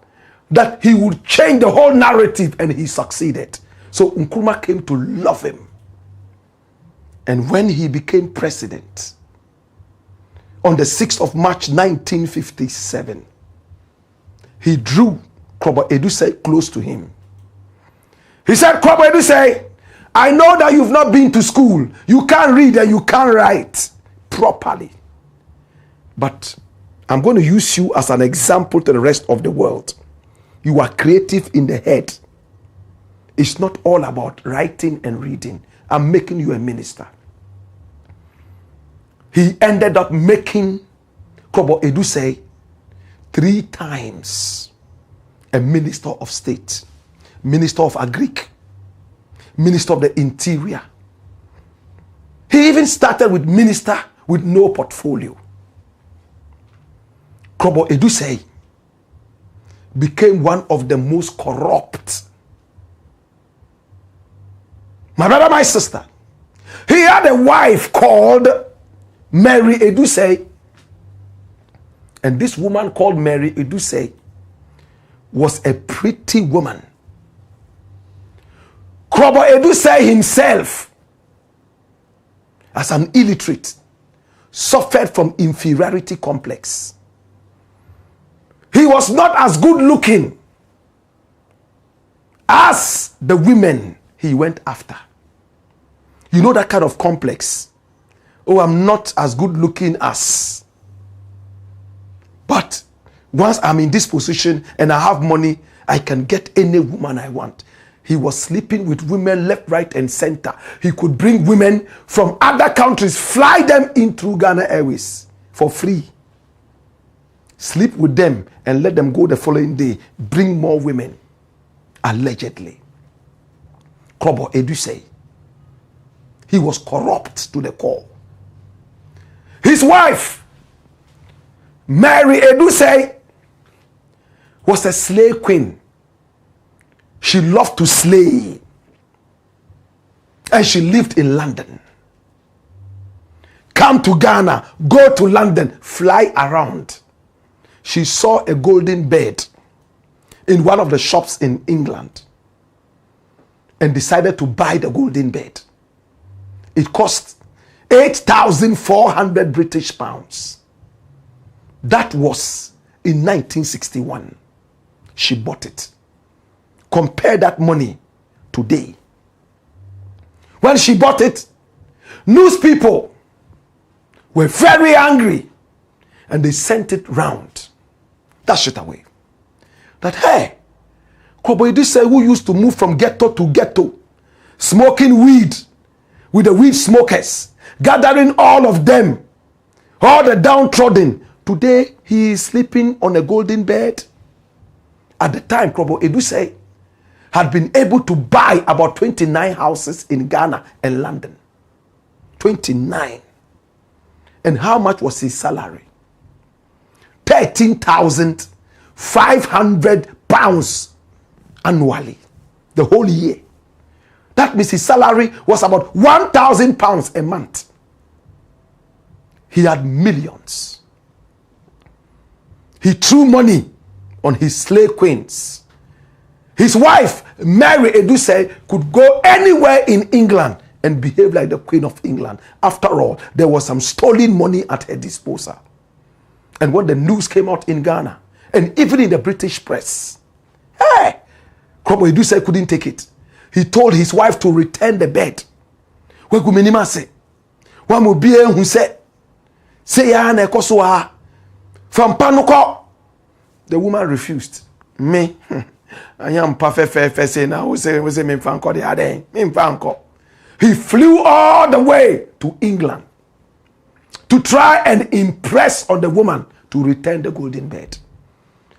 that he would change the whole narrative, and he succeeded. So Nkrumah came to love him. And when he became president on the 6th of March 1957, he drew Kwabena Edusei close to him. He said, Kwabena Edusei, I know that you've not been to school. You can't read and you can't write properly. But I'm going to use you as an example to the rest of the world. You are creative in the head. It's not all about writing and reading. I'm making you a minister. He ended up making Kwabena Edusei 3 times a minister of state, minister of agric, minister of the interior. He even started with minister with no portfolio. Kwabena Edusei became one of the most corrupt. My brother, my sister, he had a wife called Mary Edusei. And this woman called Mary Edusei was a pretty woman. Kwabena Edusei himself, as an illiterate, suffered from inferiority complex. He was not as good looking as the women he went after. You know that kind of complex. Oh, I'm not as good looking as. But once I'm in this position and I have money, I can get any woman I want. He was sleeping with women left, right, and center. He could bring women from other countries, fly them in through Ghana Airways for free. Sleep with them and let them go the following day. Bring more women. Allegedly. Kwabena Edusei. He was corrupt to the core. His wife, Mary Edusei, was a slave queen. She loved to slay. And she lived in London. Come to Ghana, go to London, fly around. She saw a golden bed in one of the shops in England and decided to buy the golden bed. It cost 8,400 British pounds. That was in 1961. She bought it. Compare that money today. When she bought it, news people were very angry and they sent it round. That shit away. That, hey, Kwabena Edusei, who used to move from ghetto to ghetto, smoking weed with the weed smokers, gathering all of them, all the downtrodden. Today, he is sleeping on a golden bed. At the time, Kwabena Edusei had been able to buy about 29 houses in Ghana and London. 29. And how much was his salary? 13,500 pounds annually, the whole year. That means his salary was about 1,000 pounds a month. He had millions. He threw money on his slave queens. His wife, Mary Edusei, could go anywhere in England and behave like the Queen of England. After all, there was some stolen money at her disposal. And when the news came out in Ghana, and even in the British press, hey, Kwabena Edusei couldn't take it. He told his wife to return the bed. The woman refused. Me, I am perfect. He flew all the way to England to try and impress on the woman to return the golden bed.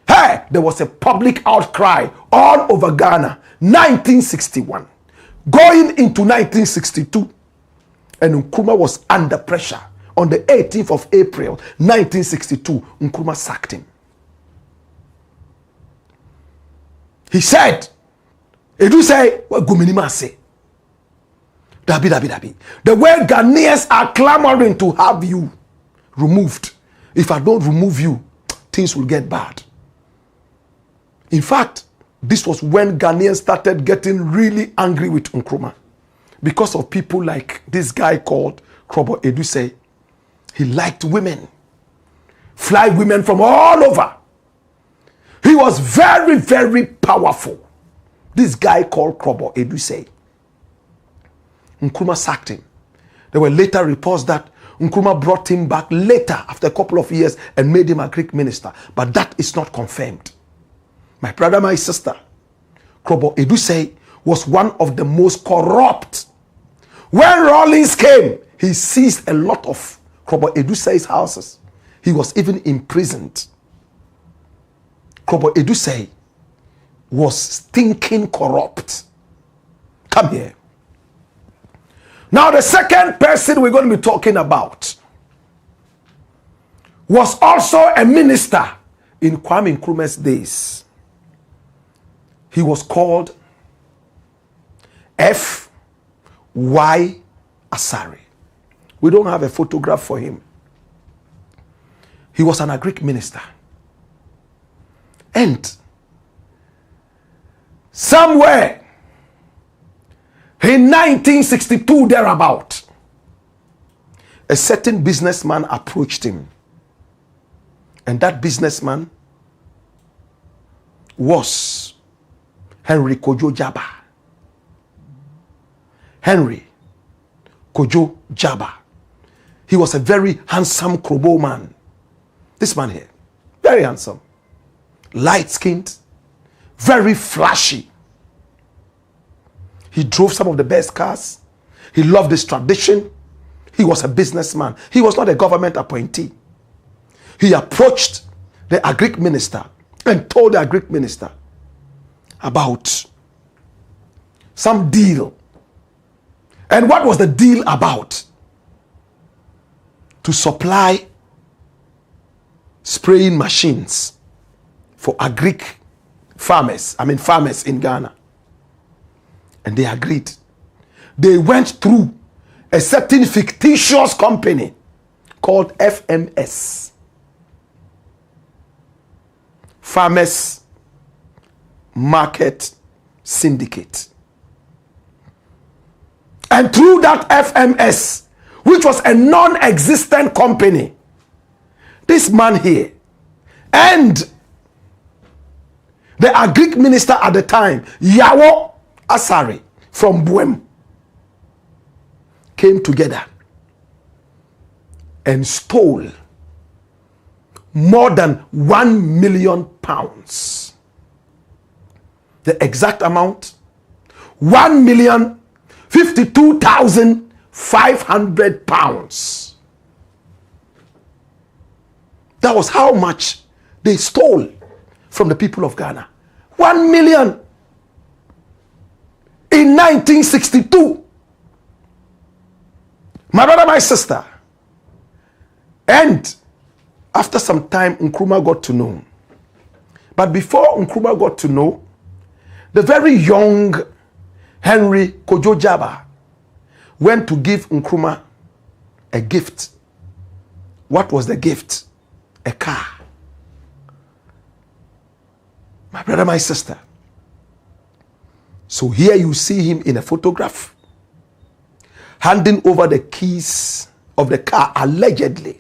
Hey, there was a public outcry all over Ghana, 1961, going into 1962, and Nkrumah was under pressure. On the 18th of April, 1962, Nkrumah sacked him. He said, "Edu say, what Guminima say? Dabi. The way Ghanaians are clamoring to have you removed. If I don't remove you, things will get bad." In fact, this was when Ghanaians started getting really angry with Nkrumah because of people like this guy called Krobo Edusei. He liked women, fly women from all over. He was very, very powerful. This guy called Krobo Edusei. Nkrumah sacked him. There were later reports that Nkrumah brought him back later after a couple of years and made him a Greek minister. But that is not confirmed. My brother, my sister, Krobo Edusei was one of the most corrupt. When Rawlings came, he seized a lot of Krobo Edusei's houses. He was even imprisoned. Krobo Edusei was stinking corrupt. Come here. Now the second person we're going to be talking about was also a minister in Kwame Nkrumah's days. He was called F.Y. Asare. We don't have a photograph for him. He was an Greek minister. And somewhere in 1962 thereabout, a certain businessman approached him. And that businessman was Henry Kojo Jaba. Henry Kojo Jaba. He was a very handsome Krobo man. This man here, very handsome, light-skinned, very flashy. He drove some of the best cars. He loved his tradition. He was a businessman. He was not a government appointee. He approached the Greek minister and told the Greek minister about some deal. And what was the deal about? To supply spraying machines for Greek farmers in Ghana. And they agreed. They went through a certain fictitious company called FMS. Farmers Market Syndicate. And through that FMS, which was a non-existent company, this man here and the Greek minister at the time, Yawo Asare from Buem, came together and stole more than £1 million. The exact amount, 1,052,500 pounds. That was how much they stole from the people of Ghana. 1 million in 1962. My brother, my sister. And after some time, Nkrumah got to know. But before Nkrumah got to know, the very young Henry Kojo Jaba went to give Nkrumah a gift. What was the gift? A car. My brother, my sister. So here you see him in a photograph, handing over the keys of the car, allegedly.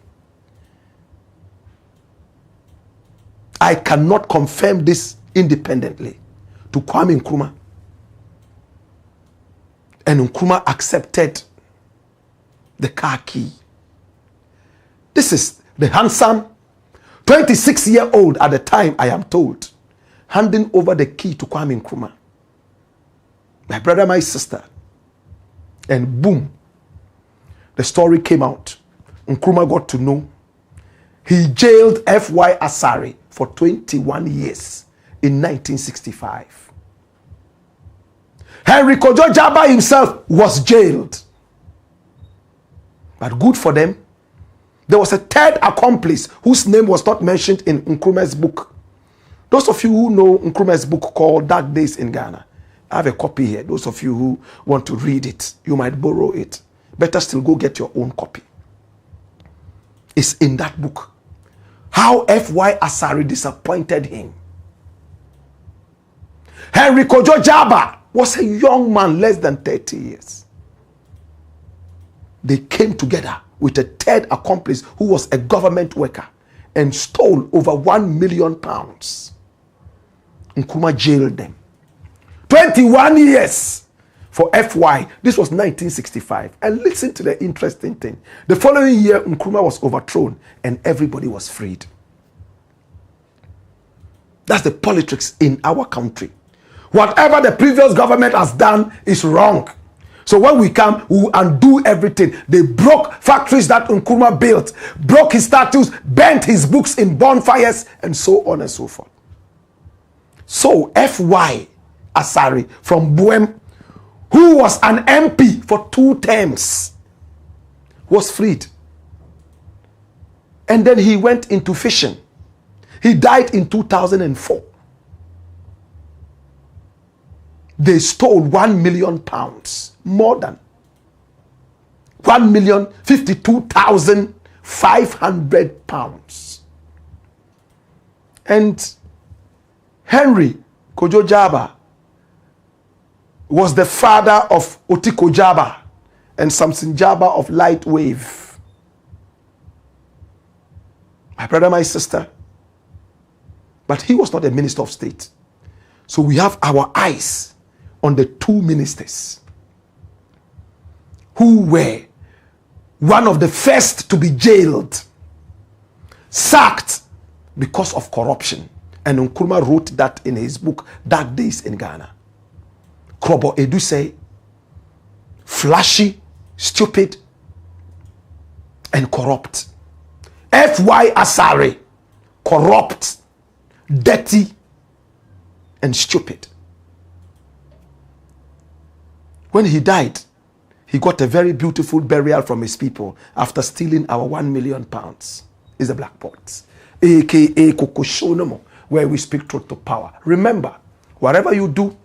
I cannot confirm this independently, to Kwame Nkrumah. And Nkrumah accepted the car key. This is the handsome 26-year-old at the time, I am told, handing over the key to Kwame Nkrumah. My brother, my sister. And boom, the story came out. Nkrumah got to know, he jailed F.Y. Asare for 21 years in 1965. Henry Kojo Jaba himself was jailed. But good for them, there was a third accomplice whose name was not mentioned in Nkrumah's book. Those of you who know Nkrumah's book called Dark Days in Ghana, I have a copy here. Those of you who want to read it, you might borrow it. Better still, go get your own copy. It's in that book. How F.Y. Asare disappointed him. Henry Kojo Jaba was a young man, less than 30 years. They came together with a third accomplice who was a government worker and stole over £1 million. Nkrumah jailed them. 21 years for FY. This was 1965. And listen to the interesting thing. The following year, Nkrumah was overthrown and everybody was freed. That's the politics in our country. Whatever the previous government has done is wrong. So when we come, we will undo everything. They broke factories that Nkrumah built, broke his statues, burnt his books in bonfires, and so on and so forth. So F.Y. Asare from Buem, who was an MP for 2 terms, was freed. And then he went into fishing. He died in 2004. They stole £1 million, more than £1,052,500. And Henry Kojo Jaba was the father of Otiko Jaba and Samson Jaba of Light Wave. My brother, my sister. But he was not a minister of state. So we have our eyes on the 2 ministers who were one of the first to be jailed, sacked because of corruption. And Nkrumah wrote that in his book, Dark Days in Ghana. Krobo Edu say, flashy, stupid, and corrupt. F.Y. Asare, corrupt, dirty, and stupid. When he died, he got a very beautiful burial from his people after stealing our £1 million. Is the Black Pots, aka Kokoshonomo, where we speak truth to power. Remember, whatever you do,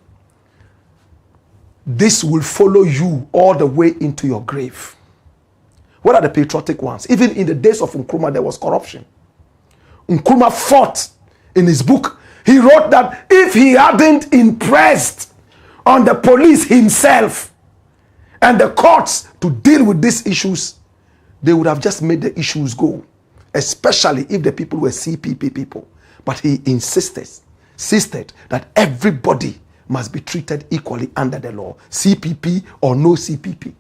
this will follow you all the way into your grave. What are the patriotic ones? Even in the days of Nkrumah, there was corruption. Nkrumah fought in his book. He wrote that if he hadn't impressed on the police himself and the courts to deal with these issues, they would have just made the issues go, especially if the people were CPP people. But he insisted that everybody must be treated equally under the law, CPP or no CPP.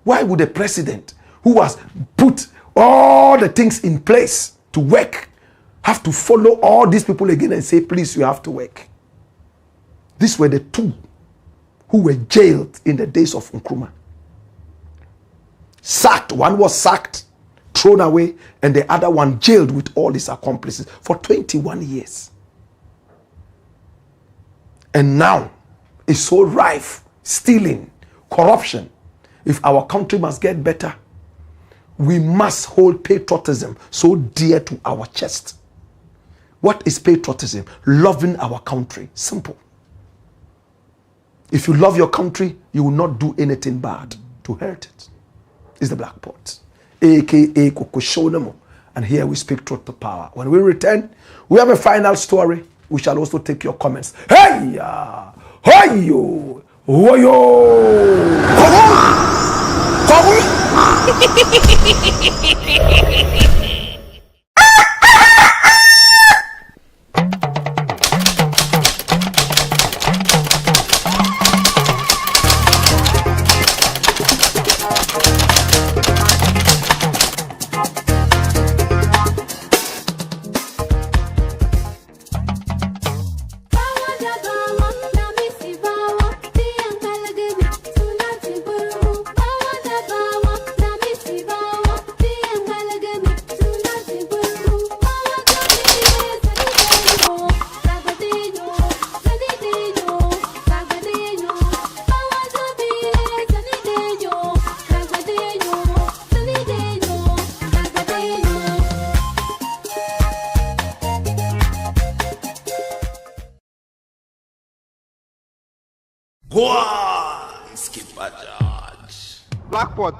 Why would a president who has put all the things in place to work have to follow all these people again and say, please, you have to work? These were the 2 who were jailed in the days of Nkrumah. Sacked. One was sacked, thrown away, and the other one jailed with all his accomplices for 21 years. And now it's so rife, stealing, corruption. If our country must get better, we must hold patriotism so dear to our chest. What is patriotism? Loving our country. Simple. If you love your country, you will not do anything bad to hurt it. It's the Black Pot, aka Kokoshonemo. And here we speak truth to power. When we return, we have a final story. We shall also take your comments. Hey ya! Hey yo! Woyo! Go on, Skipper George. Blackpot.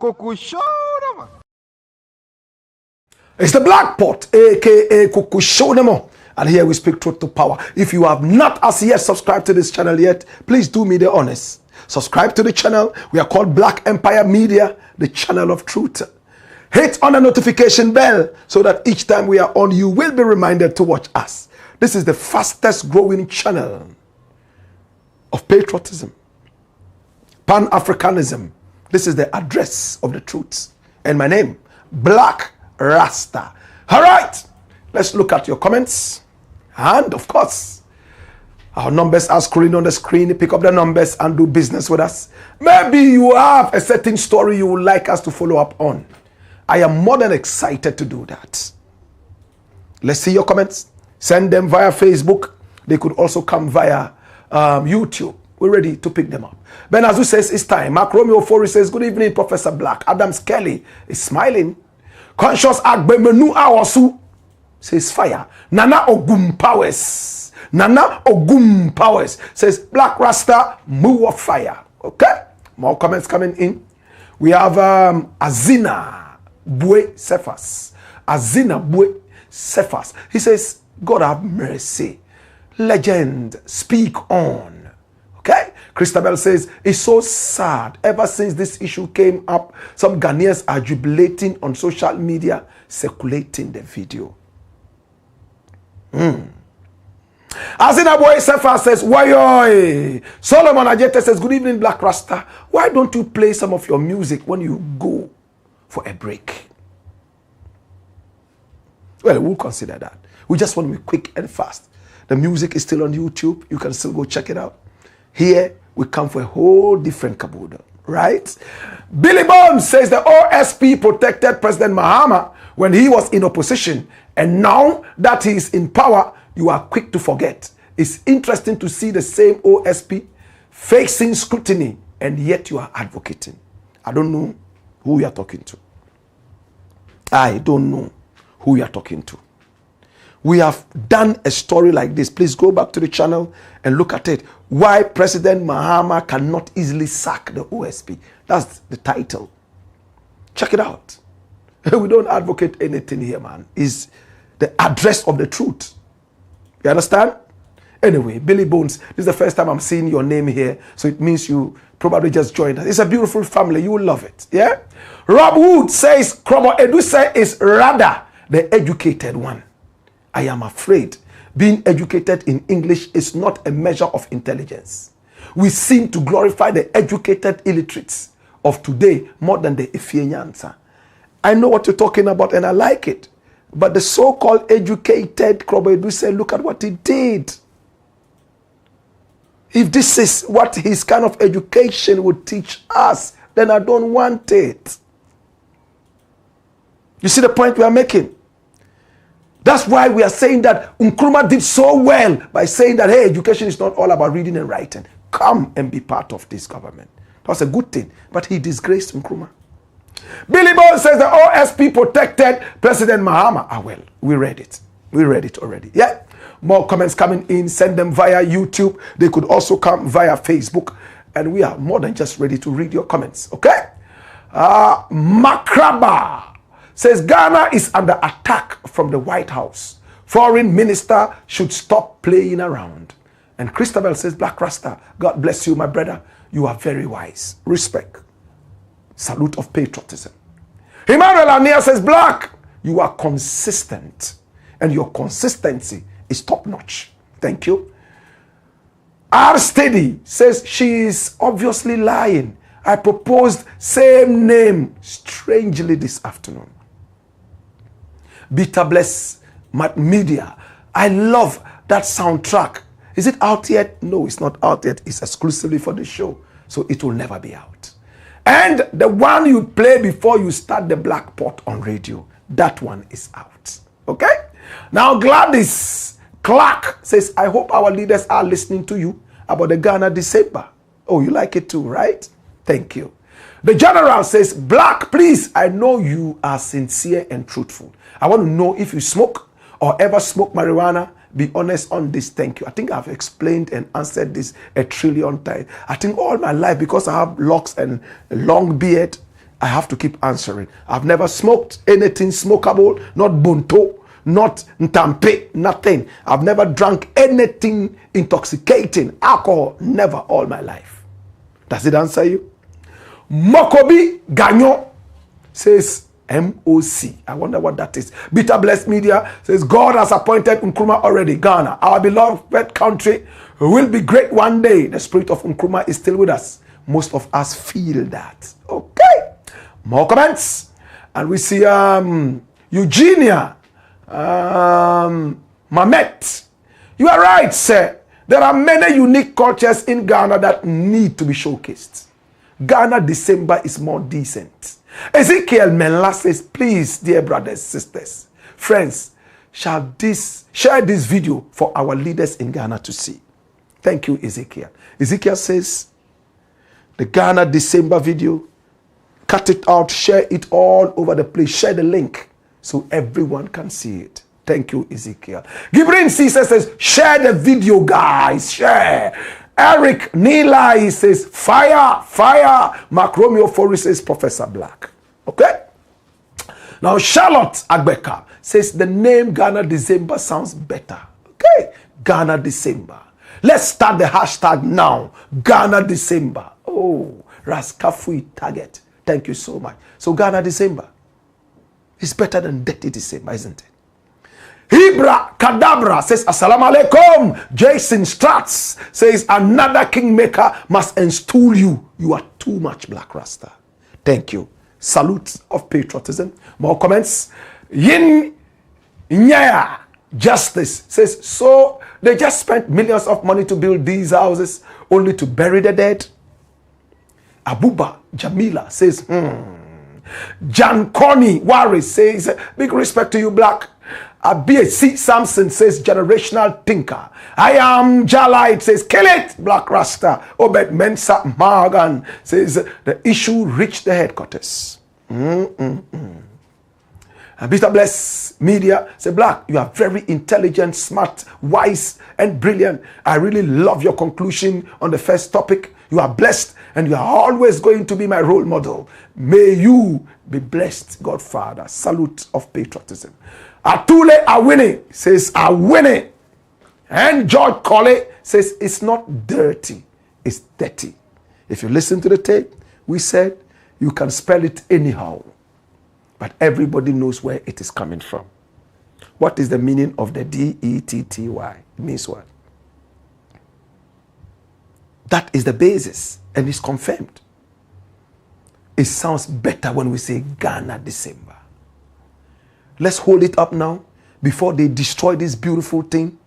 Cuckoo show them, man. It's the Black Pot, aka Kuku Shonemo. And here we speak truth to power. If you have not as yet subscribed to this channel yet, please do me the honest. Subscribe to the channel. We are called Black Empire Media, the channel of truth. Hit on the notification bell so that each time we are on, you will be reminded to watch us. This is the fastest growing channel of patriotism, Pan-Africanism. This is the address of the truth. And my name, Blakk RASTA. All right, let's look at your comments. And of course, our numbers are scrolling on the screen. Pick up the numbers and do business with us. Maybe you have a certain story you would like us to follow up on. I am more than excited to do that. Let's see your comments. Send them via Facebook. They could also come via YouTube. We're ready to pick them up. Ben Azu says it's time. Mark Romeo Fori says, good evening, Professor Blakk. Adams Kelly is smiling. Conscious Agbemenu Awasu says fire. Nana Ogum Powers. Nana Ogum Powers says Black Rasta move of fire. Okay? More comments coming in. We have Azina Bue Cephas. Azina Bue Cephas. He says, God have mercy. Legend, speak on. Okay? Christabel says, it's so sad. Ever since this issue came up, some Ghanaians are jubilating on social media, circulating the video. Azina Boy Sefa says, why? Solomon Ajete says, good evening, Black Rasta. Why don't you play some of your music when you go for a break? Well, we'll consider that. We just want to be quick and fast. The music is still on YouTube. You can still go check it out. Here, we come for a whole different caboodle, right? Billy Bones says the OSP protected President Mahama when he was in opposition. And now that he is in power, you are quick to forget. It's interesting to see the same OSP facing scrutiny, and yet you are advocating. I don't know who you are talking to. I don't know who you are talking to. We have done a story like this. Please go back to the channel and look at it. Why President Mahama cannot easily sack the OSP. That's the title. Check it out. We don't advocate anything here, man. It's the address of the truth. You understand? Anyway, Billy Bones, this is the first time I'm seeing your name here. So it means you probably just joined us. It's a beautiful family. You will love it. Yeah? Rob Wood says, Krobo Eduse is rather the educated one. I am afraid being educated in English is not a measure of intelligence. We seem to glorify the educated illiterates of today more than the Efienyansa. I know what you're talking about and I like it. But the so-called educated Krobo say, look at what he did. If this is what his kind of education would teach us, then I don't want it. You see the point we are making? That's why we are saying that Nkrumah did so well by saying that, hey, education is not all about reading and writing. Come and be part of this government. That's a good thing. But he disgraced Nkrumah. Billy Bones says the OSP protected President Mahama. Ah, well, we read it. We read it already. Yeah. More comments coming in. Send them via YouTube. They could also come via Facebook. And we are more than just ready to read your comments. Okay? Makraba says Ghana is under attack from the White House. Foreign minister should stop playing around. And Christabel says, Black Rasta, God bless you, my brother. You are very wise. Respect. Salute of patriotism. Emmanuel Ania says, Black, you are consistent. And your consistency is top-notch. Thank you. R. Steady says, she is obviously lying. I proposed same name strangely this afternoon. Beta Bless Media. I love that soundtrack. Is it out yet? No, it's not out yet. It's exclusively for the show. So it will never be out. And the one you play before you start the Black Pot on radio, that one is out. Okay? Now Gladys Clark says, I hope our leaders are listening to you about the Ghana December. Oh, you like it too, right? Thank you. The general says, Black, please, I know you are sincere and truthful. I want to know if you smoke or ever smoke marijuana be honest on this. Thank you. I think I've explained and answered this a trillion times. I think all my life, because I have locks and a long beard, I have to keep answering. I've never smoked anything smokable, not bunto, not ntampe, nothing. I've never drank anything intoxicating, alcohol, never all my life. Does it answer you? Mokobi Gagnon says MOC. I wonder what that is. Bitter Blessed Media says God has appointed Nkrumah already. Ghana, our beloved country, will be great one day. The spirit of Nkrumah is still with us. Most of us feel that. Okay. More comments. And we see Eugenia Mamet. You are right, sir. There are many unique cultures in Ghana that need to be showcased. Ghana December is more decent. Ezekiel Menla says, please, dear brothers, sisters, friends, share this video for our leaders in Ghana to see. Thank you, Ezekiel. Ezekiel says, the Ghana December video, cut it out, share it all over the place, share the link so everyone can see it. Thank you, Ezekiel. Gibrin Cesar says, share the video, guys, share. Eric Nilai says, fire, fire. Mark Romeo Fori says, Professor Blakk. Okay? Now, Charlotte Agbeka says, the name Ghana December sounds better. Okay? Ghana December. Let's start the hashtag now. Ghana December. Oh, Raskafui Target. Thank you so much. So, Ghana December is better than Dirty December, isn't it? Hibra Kadabra says, Assalamu alaikum. Jason Stratz says, another kingmaker must install you. You are too much, Black Rasta. Thank you. Salute of patriotism. More comments. Yin Nyaya Justice says, so they just spent millions of money to build these houses only to bury the dead. Abuba Jamila says, Jan Connie Wari says, big respect to you, Black. C. Samson says, generational thinker. I am Jalite says, kill it, Black Rasta. Obed Mensa Morgan says, the issue reached the headquarters. Bitter Blessed Media says, Black, you are very intelligent, smart, wise, and brilliant. I really love your conclusion on the first topic. You are blessed, and you are always going to be my role model. May you be blessed, Godfather. Salute of patriotism. Atule Awini says, Awini. And George Colley says, it's not dirty, it's dirty. If you listen to the tape, we said you can spell it anyhow. But everybody knows where it is coming from. What is the meaning of the D-E-T-T-Y? It means what? That is the basis, and it's confirmed. It sounds better when we say Ghana December. Let's hold it up now before they destroy this beautiful thing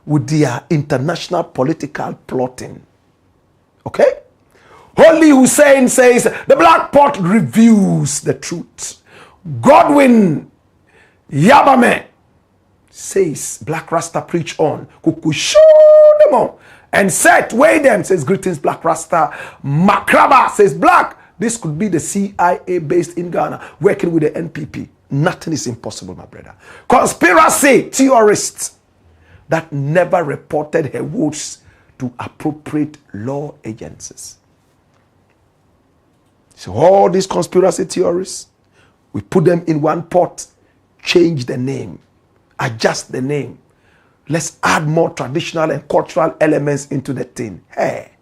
with their international political plotting. Okay? Holy Hussein says, the Black Pot reveals the truth. Godwin Yabame says, Black Rasta preach on. Kukushodemo. And Seth Waden says, greetings, Black Rasta. Makraba says, Black, this could be the CIA based in Ghana, working with the NPP. Nothing is impossible, my brother. Conspiracy theorists that never reported her words to appropriate law agencies. So all these conspiracy theorists, we put them in one pot, change the name, adjust the name. Let's add more traditional and cultural elements into the thing. Hey,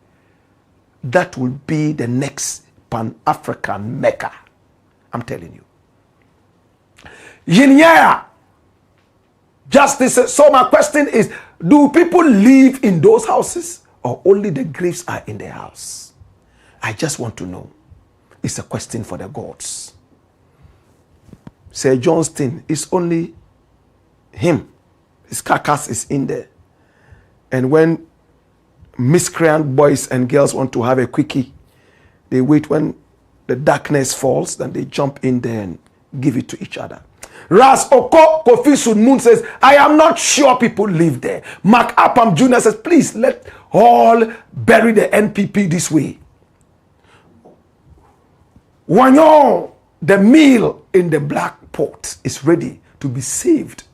that will be the next Pan-African Mecca. I'm telling you. Yinyaya Justice. So my question is, do people live in those houses or only the graves are in the house? I just want to know. It's a question for the gods. Sir Johnston is only him. His carcass is in there. And when miscreant boys and girls want to have a quickie, they wait when the darkness falls, then they jump in there and give it to each other. Ras Oko Kofi Sunmun says, I am not sure people live there. Mark Apam Jr. says, please let all bury the NPP this way. Wanyo, the meal in the black pot is ready to be served.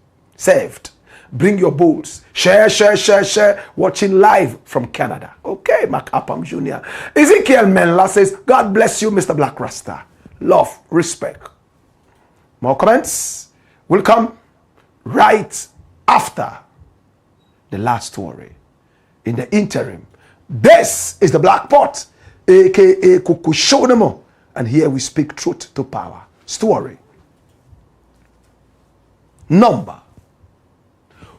Bring your bowls. Share, share, share, share. Watching live from Canada. Okay, Macapam Jr. Ezekiel Menla says, God bless you, Mr. Blakk Rasta. Love, respect. More comments will come right after the last story. In the interim, this is the Black Pot, aka Kukushonemo, and here we speak truth to power. Story number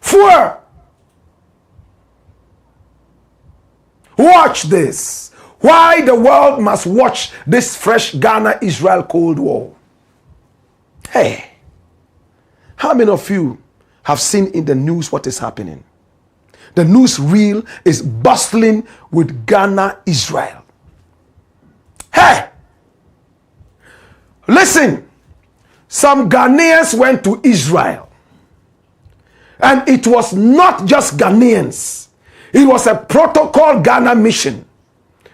4. Watch this. Why the world must watch this fresh Ghana-Israel Cold War. Hey, how many of you have seen in the news what is happening? The news reel is bustling with Ghana-Israel. Hey, listen, some Ghanaians went to Israel. And it was not just Ghanaians. It was a protocol Ghana mission.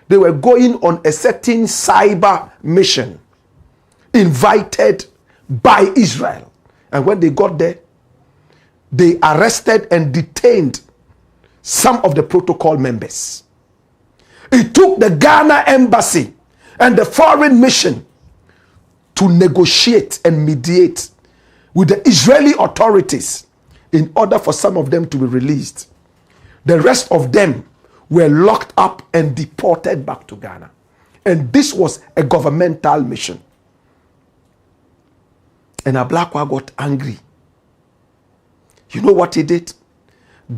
They were going on a certain cyber mission invited by Israel. And when they got there, they arrested and detained some of the protocol members. It took the Ghana embassy and the foreign mission to negotiate and mediate with the Israeli authorities in order for some of them to be released. The rest of them were locked up and deported back to Ghana. And this was a governmental mission. And Ablakwa got angry. You know what he did?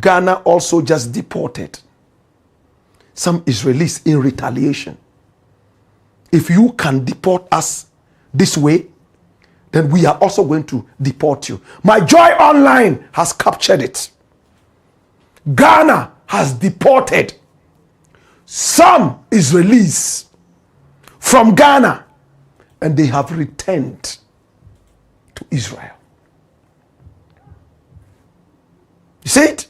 Ghana also just deported some Israelis in retaliation. If you can deport us this way, then we are also going to deport you. My Joy Online has captured it. Ghana has deported some Israelis from Ghana, and they have returned to Israel. You see it?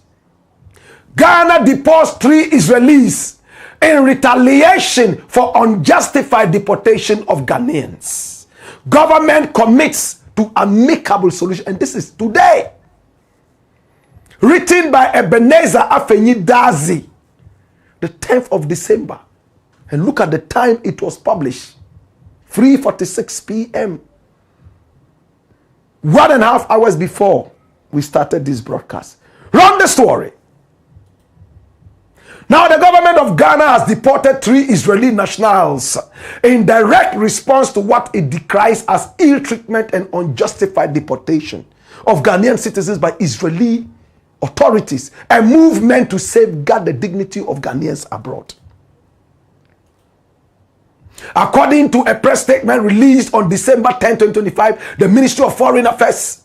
Ghana deports 3 Israelis in retaliation for unjustified deportation of Ghanaians. Government commits to amicable solution, and this is today. Written by Ebenezer Afenyi Dazi, the 10th of December. And look at the time it was published. 3:46 p.m. 1.5 hours before we started this broadcast. Run the story. Now the government of Ghana has deported 3 Israeli nationals in direct response to what it decries as ill treatment and unjustified deportation of Ghanaian citizens by Israeli authorities, a movement to safeguard the dignity of Ghanaians abroad. According to a press statement released on December 10, 2025, the Ministry of Foreign Affairs,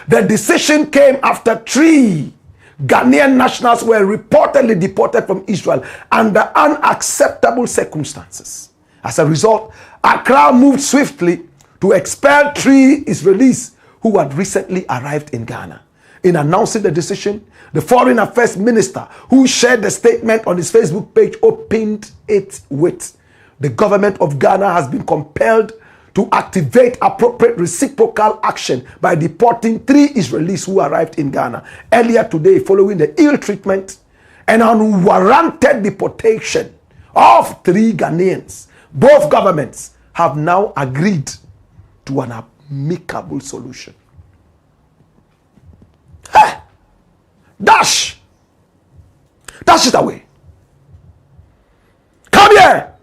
the decision came after 3 Ghanaian nationals were reportedly deported from Israel under unacceptable circumstances. As a result, Accra moved swiftly to expel 3 Israelis who had recently arrived in Ghana. In announcing the decision, the Foreign Affairs Minister, who shared the statement on his Facebook page, opened it with, "The government of Ghana has been compelled to activate appropriate reciprocal action by deporting 3 Israelis who arrived in Ghana earlier today following the ill treatment and unwarranted deportation of 3 Ghanaians. Both governments have now agreed to an amicable solution." Hey! Dash it away. Come here.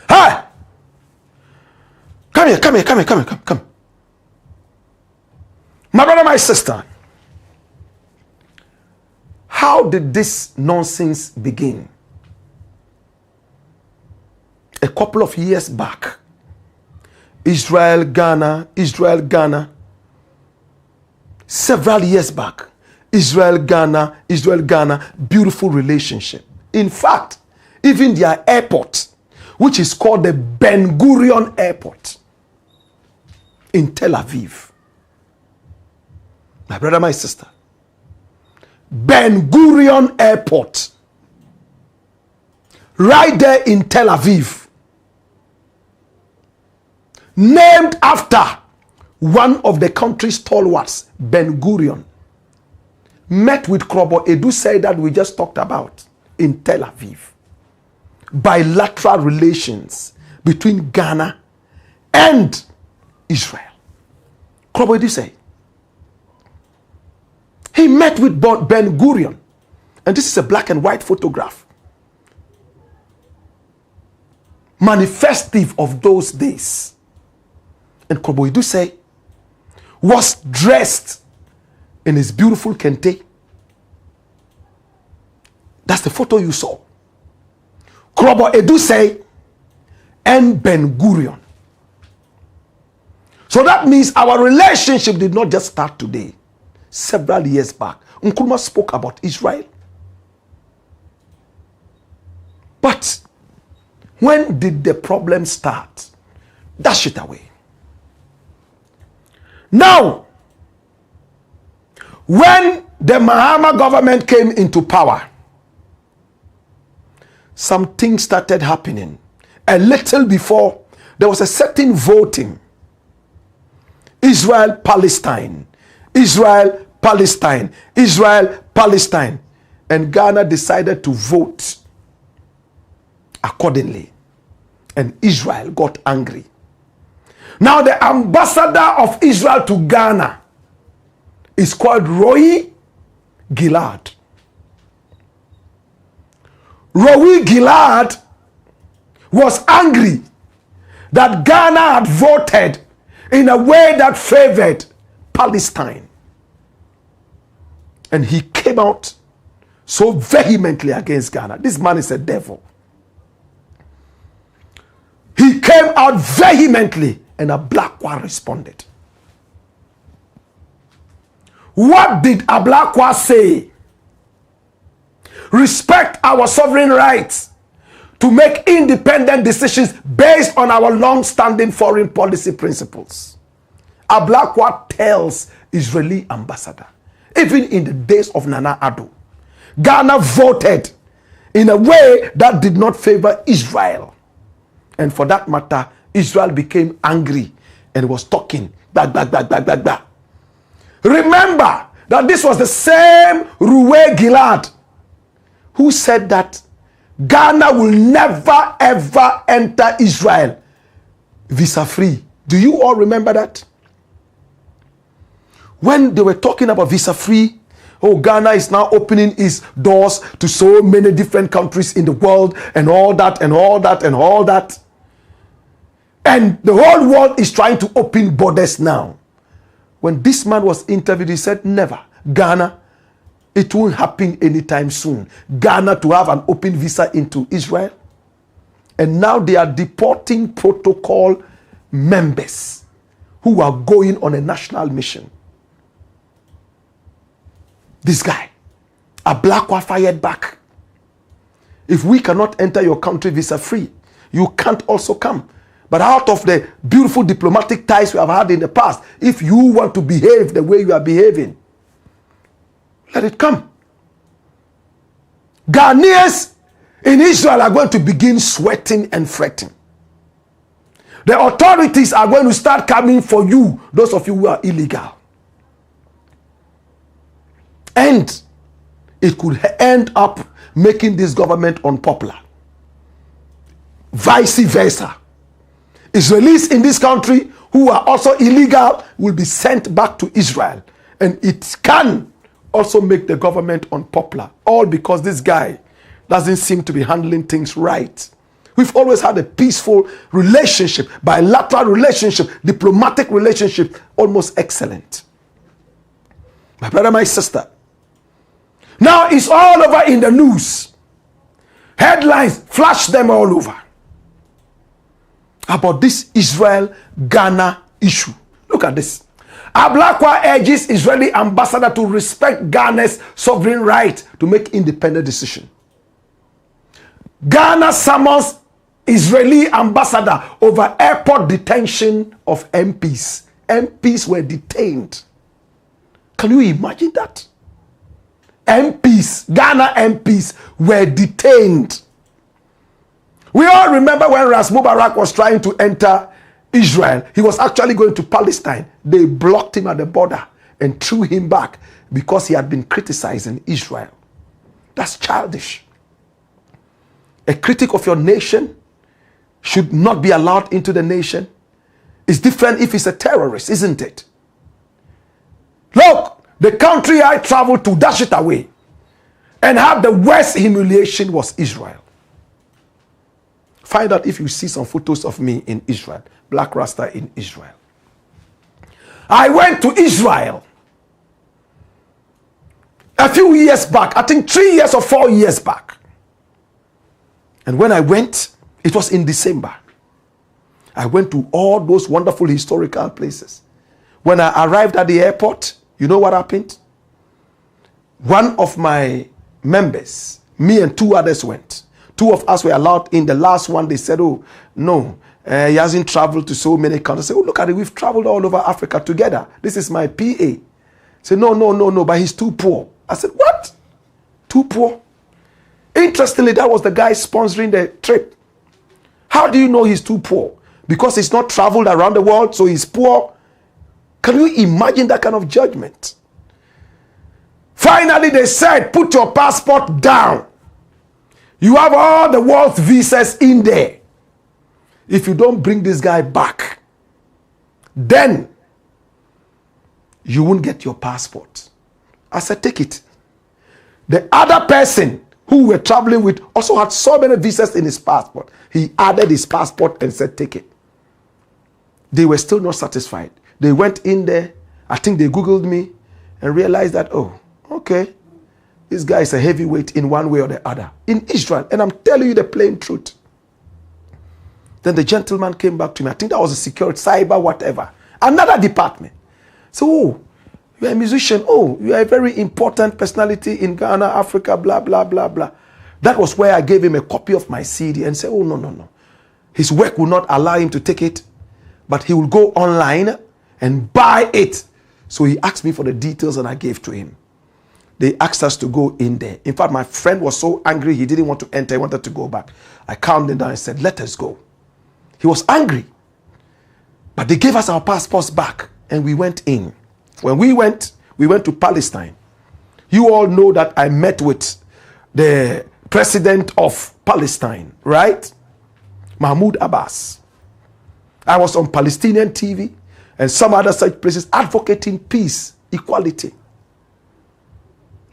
Hey! Come here. My brother, my sister, how did this nonsense begin? A couple of years back, Israel, Ghana, several years back, Israel, Ghana, beautiful relationship. In fact, even their airport, which is called the Ben Gurion Airport in Tel Aviv. My brother, my sister, Ben Gurion Airport, right there in Tel Aviv, named after one of the country's stalwarts, Ben Gurion, met with Krobo Edu said that we just talked about in Tel Aviv. Bilateral relations between Ghana and Israel. Krobo Edu said he met with Ben Gurion, and this is a black and white photograph, manifestive of those days. And Krobo Edu say was dressed in his beautiful kente. That's the photo you saw. Krobo Edu say and Ben Gurion. So that means our relationship did not just start today. Several years back, Nkrumah spoke about Israel. But when did the problem start? Dash it away. Now, when the Mahama government came into power, some things started happening. A little before, there was a certain voting. Israel, Palestine. Israel, Palestine. Israel, Palestine. And Ghana decided to vote accordingly. And Israel got angry. Now the ambassador of Israel to Ghana is called Roy Gilad. Roy Gilad was angry that Ghana had voted in a way that favored Palestine. And he came out so vehemently against Ghana. This man is a devil. He came out vehemently, and a Blakk responded. What did a Blakk say? Respect our sovereign rights to make independent decisions based on our long-standing foreign policy principles. A Blakk tells Israeli ambassador, even in the days of Nana Addo, Ghana voted in a way that did not favor Israel. And for that matter, Israel became angry and was talking. Remember that this was the same Ruwe Gilad who said that Ghana will never ever enter Israel visa-free. Do you all remember that? When they were talking about visa-free, oh, Ghana is now opening its doors to so many different countries in the world and all that and all that and all that. And the whole world is trying to open borders now. When this man was interviewed, he said, never. Ghana, it won't happen anytime soon. Ghana to have an open visa into Israel. And now they are deporting protocol members who are going on a national mission. This guy, a Blakk fired back. If we cannot enter your country visa free, you can't also come. But out of the beautiful diplomatic ties we have had in the past, if you want to behave the way you are behaving, let it come. Ghanaians in Israel are going to begin sweating and fretting. The authorities are going to start coming for you, those of you who are illegal. And it could end up making this government unpopular. Vice versa. Israelis in this country who are also illegal will be sent back to Israel. And it can also make the government unpopular. All because this guy doesn't seem to be handling things right. We've always had a peaceful relationship, bilateral relationship, diplomatic relationship, almost excellent. My brother, my sister. Now it's all over in the news. Headlines, flash them all over. About this Israel-Ghana issue. Look at this. A Blakk urges Israeli ambassador to respect Ghana's sovereign right to make independent decision. Ghana summons Israeli ambassador over airport detention of MPs. MPs were detained. Can you imagine that? MPs, Ghana MPs were detained. We all remember when Ras Mubarak was trying to enter Israel. He was actually going to Palestine. They blocked him at the border and threw him back because he had been criticizing Israel. That's childish. A critic of your nation should not be allowed into the nation. It's different if he's a terrorist, isn't it? Look, the country I traveled to, dash it away, and have the worst humiliation was Israel. Find out if you see some photos of me in Israel. Blakk RASTA in Israel. I went to Israel a few years back. I think 3 years or 4 years back. And when I went, it was in December. I went to all those wonderful historical places. When I arrived at the airport, you know what happened? One of my members, me and 2 others went. 2 of us were allowed in. The last one, they said, oh, no, he hasn't traveled to so many countries. I said, oh, look at it. We've traveled all over Africa together. This is my PA. I said, no, but he's too poor. I said, what? Too poor? Interestingly, that was the guy sponsoring the trip. How do you know he's too poor? Because he's not traveled around the world, so he's poor. Can you imagine that kind of judgment? Finally, they said, put your passport down. You have all the world's visas in there. If you don't bring this guy back, then you won't get your passport. I said, take it. The other person who we're traveling with also had so many visas in his passport. He added his passport and said, take it. They were still not satisfied. They went in there. I think they Googled me and realized that, oh, okay, this guy is a heavyweight in one way or the other in Israel. And I'm telling you the plain truth. Then the gentleman came back to me. I think that was a security, cyber, whatever. Another department. So, oh, you're a musician. Oh, you are a very important personality in Ghana, Africa, blah, blah, blah, blah. That was where I gave him a copy of my CD and said, oh, no. His work will not allow him to take it, but he will go online and buy it. So he asked me for the details and I gave to him. They asked us to go in there. In fact, my friend was so angry, he didn't want to enter. He wanted to go back. I calmed him down and said, let us go. He was angry. But they gave us our passports back and we went in. When we went to Palestine. You all know that I met with the president of Palestine, right? Mahmoud Abbas. I was on Palestinian TV and some other such places advocating peace, equality.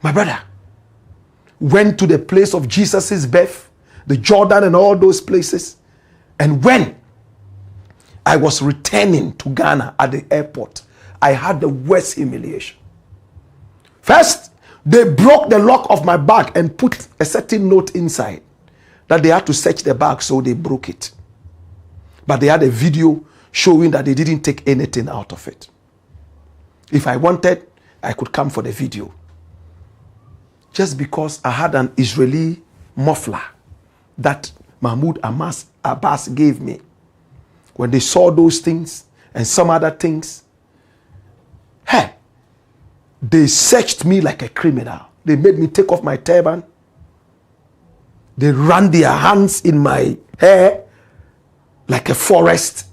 My brother went to the place of Jesus's birth, the Jordan and all those places. And when I was returning to Ghana at the airport, I had the worst humiliation. First, they broke the lock of my bag and put a certain note inside that they had to search the bag, so they broke it. But they had a video showing that they didn't take anything out of it. If I wanted, I could come for the video. Just because I had an Israeli muffler that Mahmoud Abbas gave me. When they saw those things and some other things, hey, they searched me like a criminal. They made me take off my turban. They ran their hands in my hair like a forest,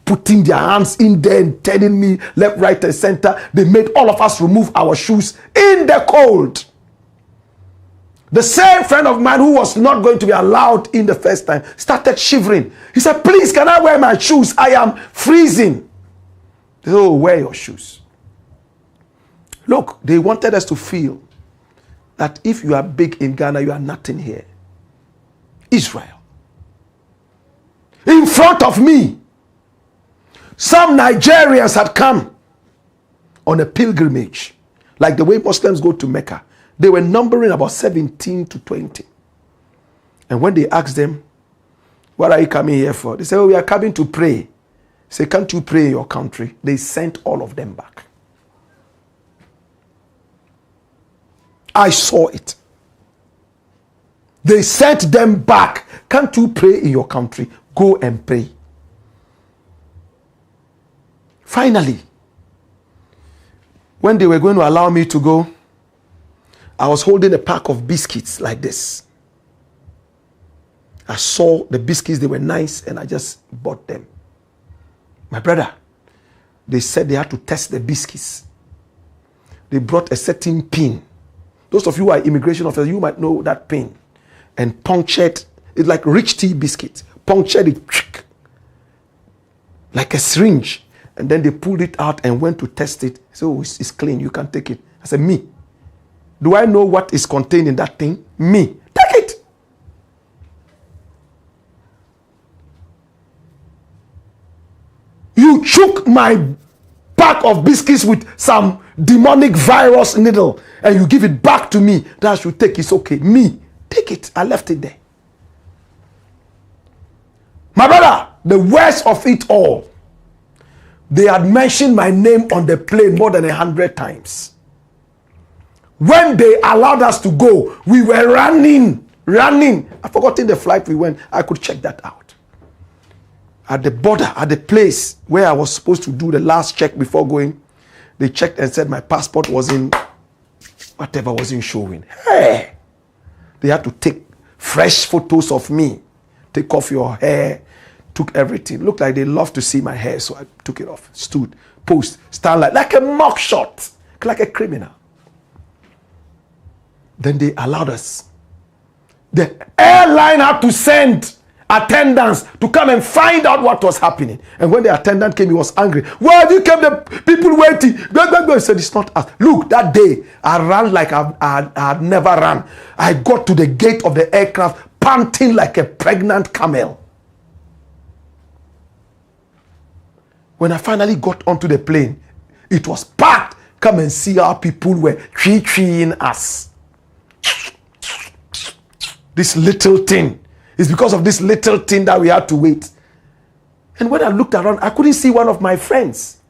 putting their hands in there and telling me left, right, and center. They made all of us remove our shoes in the cold. The same friend of mine who was not going to be allowed in the first time started shivering. He said, please, can I wear my shoes? I am freezing. They said, oh, wear your shoes. Look, they wanted us to feel that if you are big in Ghana, you are nothing here. Israel. In front of me, some Nigerians had come on a pilgrimage, like the way Muslims go to Mecca. They were numbering about 17 to 20. And when they asked them, what are you coming here for? They said, oh, we are coming to pray. Say, can't you pray in your country? They sent all of them back. I saw it. They sent them back. Can't you pray in your country? Go and pray. Finally, when they were going to allow me to go, I was holding a pack of biscuits like this. I saw the biscuits, they were nice, and I just bought them. My brother, they said they had to test the biscuits. They brought a certain pin. Those of you who are immigration officers, you might know that pin. And punctured, it's like rich tea biscuit. Punctured it like a syringe. And then they pulled it out and went to test it. So it's clean, you can take it. I said, me. Do I know what is contained in that thing? Me. Take it. You choke my pack of biscuits with some demonic virus needle and you give it back to me. That should take it's okay. Me. Take it. I left it there. My brother, the worst of it all, they had mentioned my name on the plane more than 100 times. When they allowed us to go, we were running. I've forgotten the flight we went. I could check that out. At the border, at the place where I was supposed to do the last check before going, they checked and said my passport was in, whatever wasn't showing. Hey! They had to take fresh photos of me. Take off your hair. Took everything. Looked like they loved to see my hair, so I took it off. Stood, posed, stand like a mock shot, like a criminal. Then they allowed us. The airline had to send attendants to come and find out what was happening. And when the attendant came, he was angry. Why have you kept the people waiting? He said, it's not us. Look, that day, I ran like I had never run. I got to the gate of the aircraft, panting like a pregnant camel. When I finally got onto the plane, it was packed. Come and see how people were treating us. This little thing. It's because of this little thing that we had to wait. And when I looked around, I couldn't see one of my friends.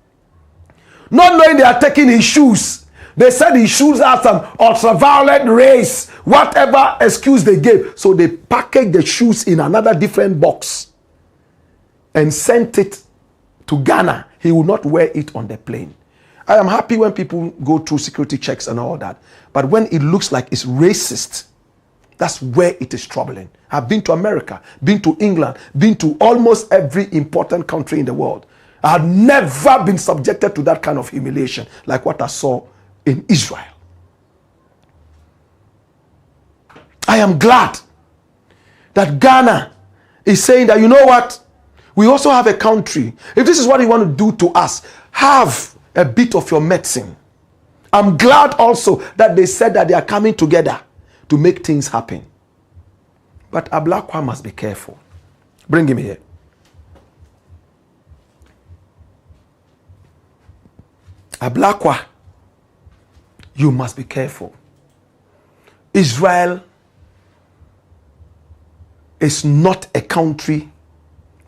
Not knowing they are taking his shoes. They said his shoes are some ultraviolet rays. Whatever excuse they gave. So they packaged the shoes in another different box. And sent it to Ghana. He will not wear it on the plane. I am happy when people go through security checks and all that. But when it looks like it's racist, that's where it is troubling. I've been to America, been to England, been to almost every important country in the world. I have never been subjected to that kind of humiliation like what I saw in Israel. I am glad that Ghana is saying that, you know what? We also have a country. If this is what you want to do to us, have a bit of your medicine. I'm glad also that they said that they are coming together to make things happen. But a black one must be careful. Bring him here. A black one, you must be careful. Israel is not a country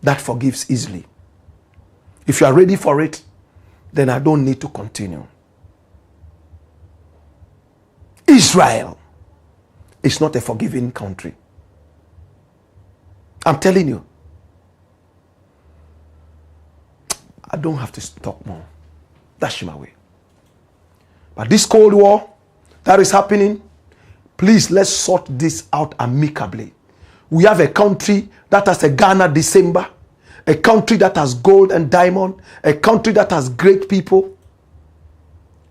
that forgives easily. If you are ready for it, then I don't need to continue. Israel is not a forgiving country. I'm telling you. I don't have to talk more. That's my way. But this Cold War that is happening, please let's sort this out amicably. We have a country that has a Ghana December, a country that has gold and diamond, a country that has great people.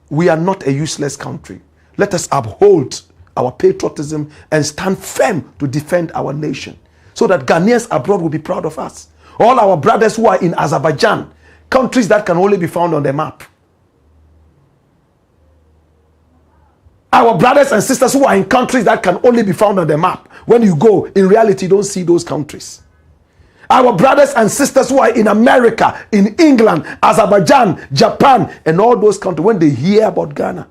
We are not a useless country. Let us uphold our patriotism and stand firm to defend our nation so that Ghanaians abroad will be proud of us. All our brothers who are in Azerbaijan, countries that can only be found on the map. Our brothers and sisters who are in countries that can only be found on the map. When you go, in reality, you don't see those countries. Our brothers and sisters who are in America, in England, Azerbaijan, Japan, and all those countries, when they hear about Ghana,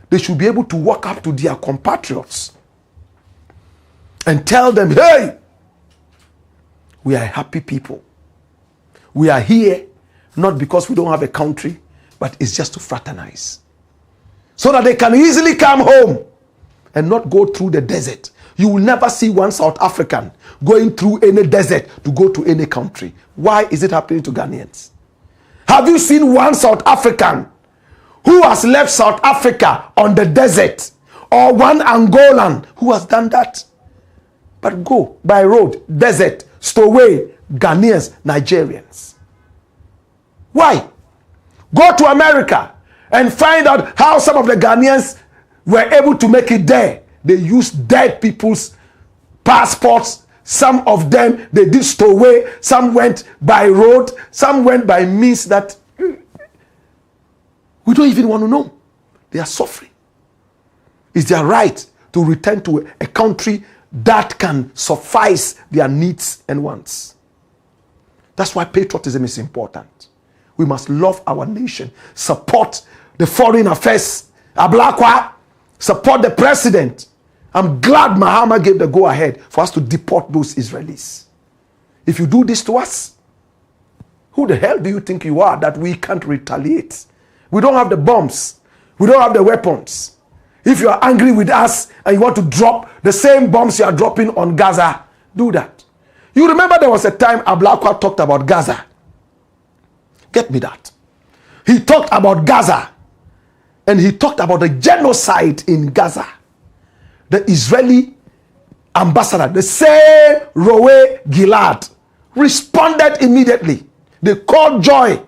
they should be able to walk up to their compatriots and tell them, hey, we are happy people. We are here not because we don't have a country, but it's just to fraternize. So that they can easily come home and not go through the desert. You will never see one South African going through any desert to go to any country. Why is it happening to Ghanaians? Have you seen one South African who has left South Africa on the desert? Or one Angolan who has done that? But go by road, desert, stowaway, Ghanaians, Nigerians. Why? Go to America and find out how some of the Ghanaians were able to make it there. They used dead people's passports. Some of them, they did stowaway. Some went by road. Some went by means that we don't even want to know. They are suffering. It's their right to return to a country that can suffice their needs and wants. That's why patriotism is important. We must love our nation, support the foreign affairs, Blakk, support the president. I'm glad Mahama gave the go-ahead for us to deport those Israelis. If you do this to us, who the hell do you think you are that we can't retaliate? We don't have the bombs. We don't have the weapons. If you are angry with us and you want to drop the same bombs you are dropping on Gaza, do that. You remember there was a time Blakk talked about Gaza. Get me that. He talked about Gaza. And he talked about the genocide in Gaza. The Israeli ambassador, the same Roe Gilad, responded immediately. They called Joy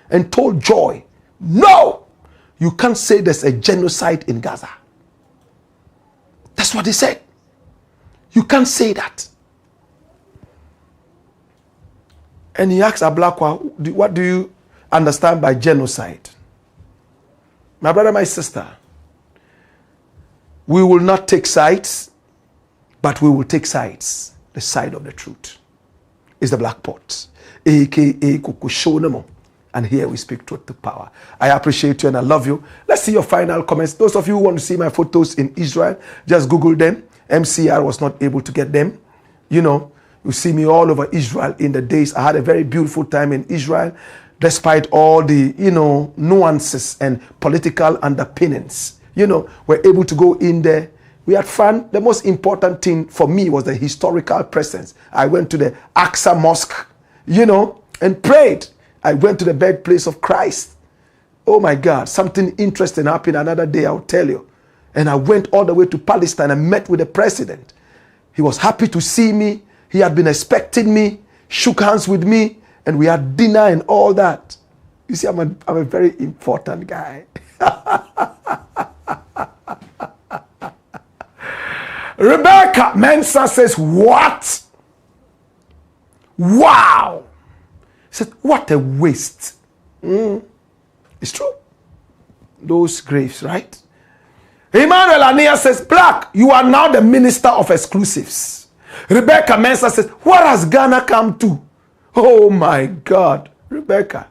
and told Joy, no, you can't say there's a genocide in Gaza. That's what they said. You can't say that. And he asked Blakk, what do you understand by genocide? My brother, my sister, we will not take sides, but we will take sides. The side of the truth is the black pot, aka Kukushonemo. And here we speak truth to power. I appreciate you and I love you. Let's see your final comments. Those of you who want to see my photos in Israel, just Google them. MCR was not able to get them. You know, you see me all over Israel in the days. I had a very beautiful time in Israel, despite all the, nuances and political underpinnings. We're able to go in there. We had fun. The most important thing for me was the historical presence. I went to the Aqsa Mosque, and prayed. I went to the birthplace of Christ. Oh my God, something interesting happened another day, I'll tell you. And I went all the way to Palestine and met with the president. He was happy to see me. He had been expecting me, shook hands with me, and we had dinner and all that. You see, I'm a very important guy. Rebecca Mensah says, what? Wow. He said, what a waste. It's true. Those graves, right? Emmanuel Ania says, Blakk, you are now the minister of exclusives. Rebecca Mensah says, what has Ghana come to? Oh my God, Rebecca.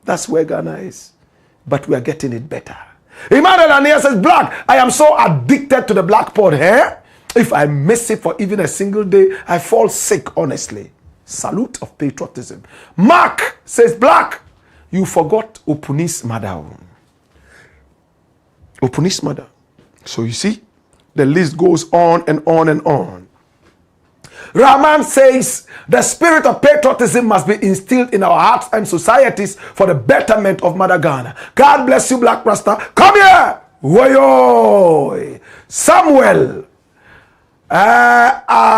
That's where Ghana is. But we are getting it better. Emmanuel Ania says, Blakk, I am so addicted to the black pot hair. If I miss it for even a single day, I fall sick, honestly. Salute of patriotism. Mark says, Blakk, you forgot Opuni's mother. Opuni's mother. So you see, the list goes on and on and on. Rahman says, the spirit of patriotism must be instilled in our hearts and societies for the betterment of Mother Ghana. God bless you, Black Rasta. Come here. Woyoy. Samuel. Aya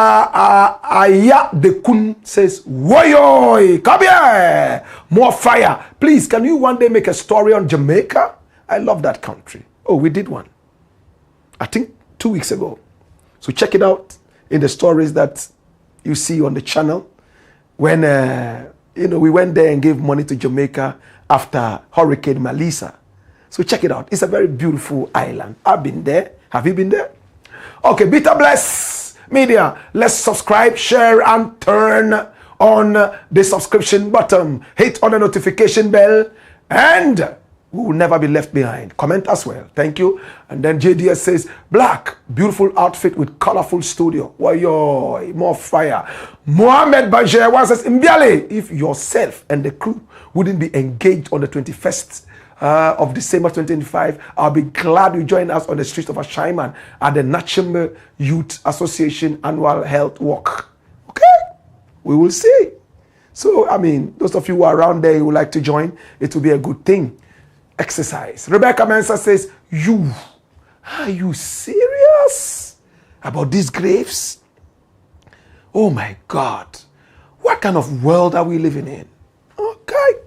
de Kun says, woyoy. Come here. More fire. Please, can you one day make a story on Jamaica? I love that country. Oh, we did one. I think 2 weeks ago. So check it out in the stories that you see on the channel. When, we went there and gave money to Jamaica after Hurricane Melissa. So check it out. It's a very beautiful island. I've been there. Have you been there? Okay, Beta Bless Media. Let's subscribe, share, and turn on the subscription button. Hit on the notification bell, and we will never be left behind. Comment as well. Thank you. And then JDS says, Blakk, beautiful outfit with colorful studio. Woyoy, more fire. Mohammed Bajer says, Mbiale, if yourself and the crew wouldn't be engaged on the 21st of December 2025, I'll be glad you join us on the streets of Ashaiman at the Nachimbe Youth Association annual health walk. Okay? We will see. So, those of you who are around there who would like to join, it will be a good thing. Exercise. Rebecca Mensah says, are you serious about these graves? Oh my God. What kind of world are we living in? Okay. Okay?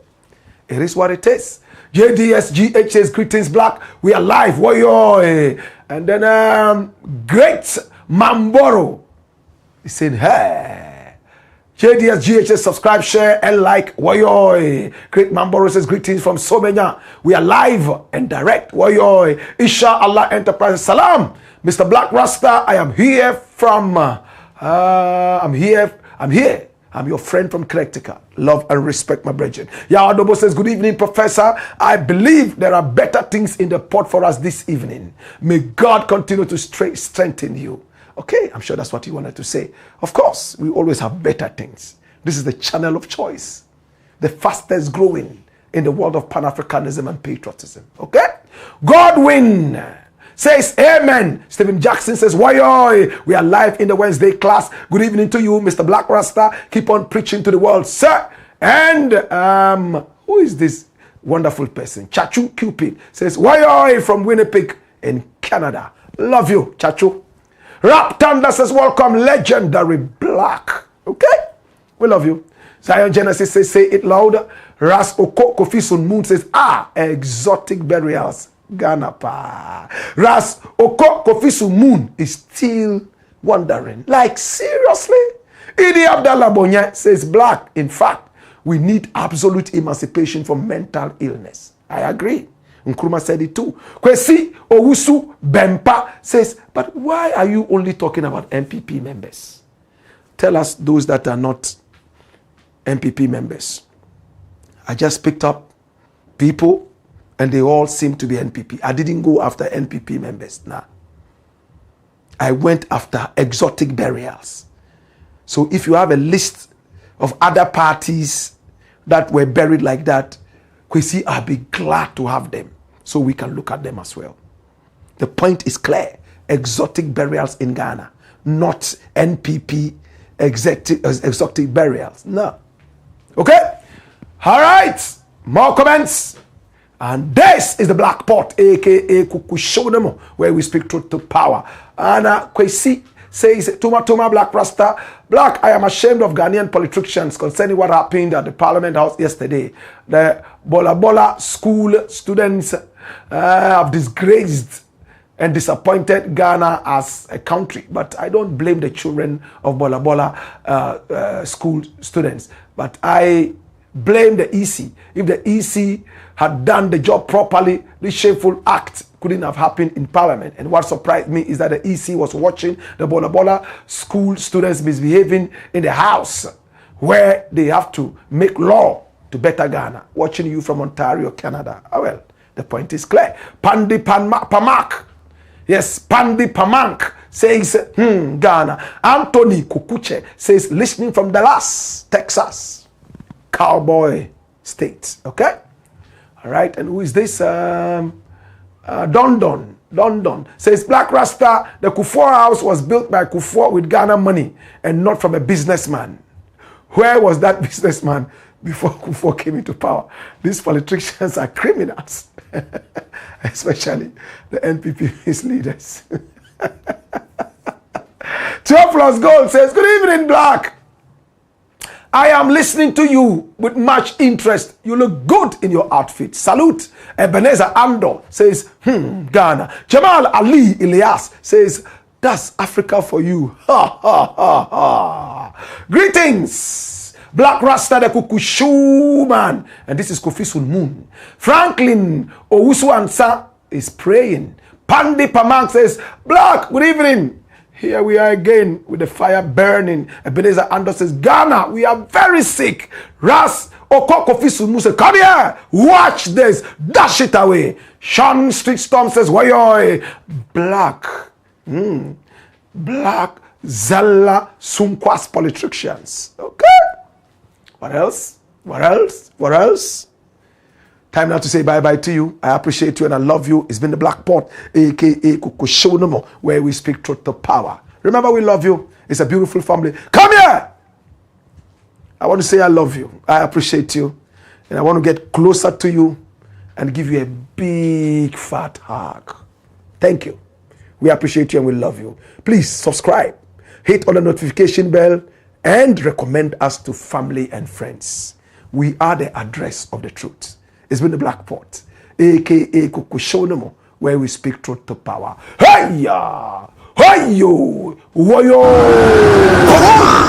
It is what it is. JDSGH says, greetings, Blakk. We are live. Woyo. And then, Great Mamboro. He's saying, hey. JDSGH says, subscribe, share, and like. Woyo. Great Mamboro says, greetings from Somenya. We are live and direct. Woyo. Isha Allah Enterprises. Salam. Mr. Blakk Rasta, I am here from, I'm here. I'm your friend from Connecticut. Love and respect, my brethren. Yadobo says, good evening, Professor. I believe there are better things in the pot for us this evening. May God continue to strengthen you. Okay, I'm sure that's what you wanted to say. Of course, we always have better things. This is the channel of choice. The fastest growing in the world of Pan-Africanism and patriotism. Okay? Godwin says, amen. Stephen Jackson says, why? We are live in the Wednesday class. Good evening to you, Mr. Blakk Rasta. Keep on preaching to the world, sir. And who is this wonderful person? Chachu Cupid says, why? From Winnipeg in Canada. Love you, Chachu. Rap Thunder says, welcome, legendary Blakk. Okay? We love you. Zion Genesis says, say it louder. Ras Oko Kofi Sun Moon says, exotic burials. Ghana pa. Ras Oko Kofisu Moon is still wondering. Like, seriously? Idi Abdallah Bonya says, Blakk, in fact, we need absolute emancipation from mental illness. I agree. Nkrumah said it too. Kwesi Owusu Bempa says, but why are you only talking about MPP members? Tell us those that are not MPP members. I just picked up people and they all seem to be NPP. I didn't go after NPP members. Nah. I went after exotic burials. So if you have a list of other parties that were buried like that, Kwesi, I'll be glad to have them so we can look at them as well. The point is clear. Exotic burials in Ghana, not NPP exotic burials. No. Okay? All right. More comments. And this is the Black Pot, a.k.a. Kukushodemo, where we speak truth to power. And Kwesi says, Tuma Blakk Rasta, Blakk, I am ashamed of Ghanaian politicians concerning what happened at the Parliament House yesterday. The Bola Bola school students have disgraced and disappointed Ghana as a country. But I don't blame the children of Bola Bola school students. But I blame the EC. If the EC had done the job properly, this shameful act couldn't have happened in Parliament. And what surprised me is that the EC was watching the Bola Bola school students misbehaving in the House, where they have to make law to better Ghana. Watching you from Ontario, Canada. Oh, well, the point is clear. Pandi Pamak. Yes, Pandi Pamank says, Ghana. Anthony Kukuche says, listening from Dallas, Texas. Cowboy State. Okay? All right, and who is this? Dondon says, Blakk Rasta, the Kufuor house was built by Kufuor with Ghana money and not from a businessman. Where was that businessman before Kufuor came into power? These politicians are criminals, especially the NPP leaders. 12 plus gold says, good evening, Blakk. I am listening to you with much interest. You look good in your outfit. Salute. Ebenezer Ando says, Ghana. Jamal Ali Elias says, that's Africa for you. Ha, ha, ha, ha. Greetings. Blakk Rasta the Kukushu man. And this is Kofi Sun Moon. Franklin Owusu Ansa is praying. Pandi Pamak says, Blakk, good evening. Here we are again with the fire burning. Ebenezer Ando says, Ghana, we are very sick. Ras Okokofi Sunmuse, come here. Watch this. Dash it away. Sean Street Storm says, Wayoy. Blakk. Blakk Zalla Sunkwas politicians. Okay. What else? What else? What else? Time now to say bye-bye to you. I appreciate you and I love you. It's been the Black Pot, a.k.a. Kukushonomo, where we speak truth to power. Remember, we love you. It's a beautiful family. Come here! I want to say I love you. I appreciate you. And I want to get closer to you and give you a big, fat hug. Thank you. We appreciate you and we love you. Please subscribe, hit on the notification bell, and recommend us to family and friends. We are the address of the truth. It's been the Black Pot, aka Kukushonemo, where we speak truth to power. Hey-ya! Hey-yo! Woyo!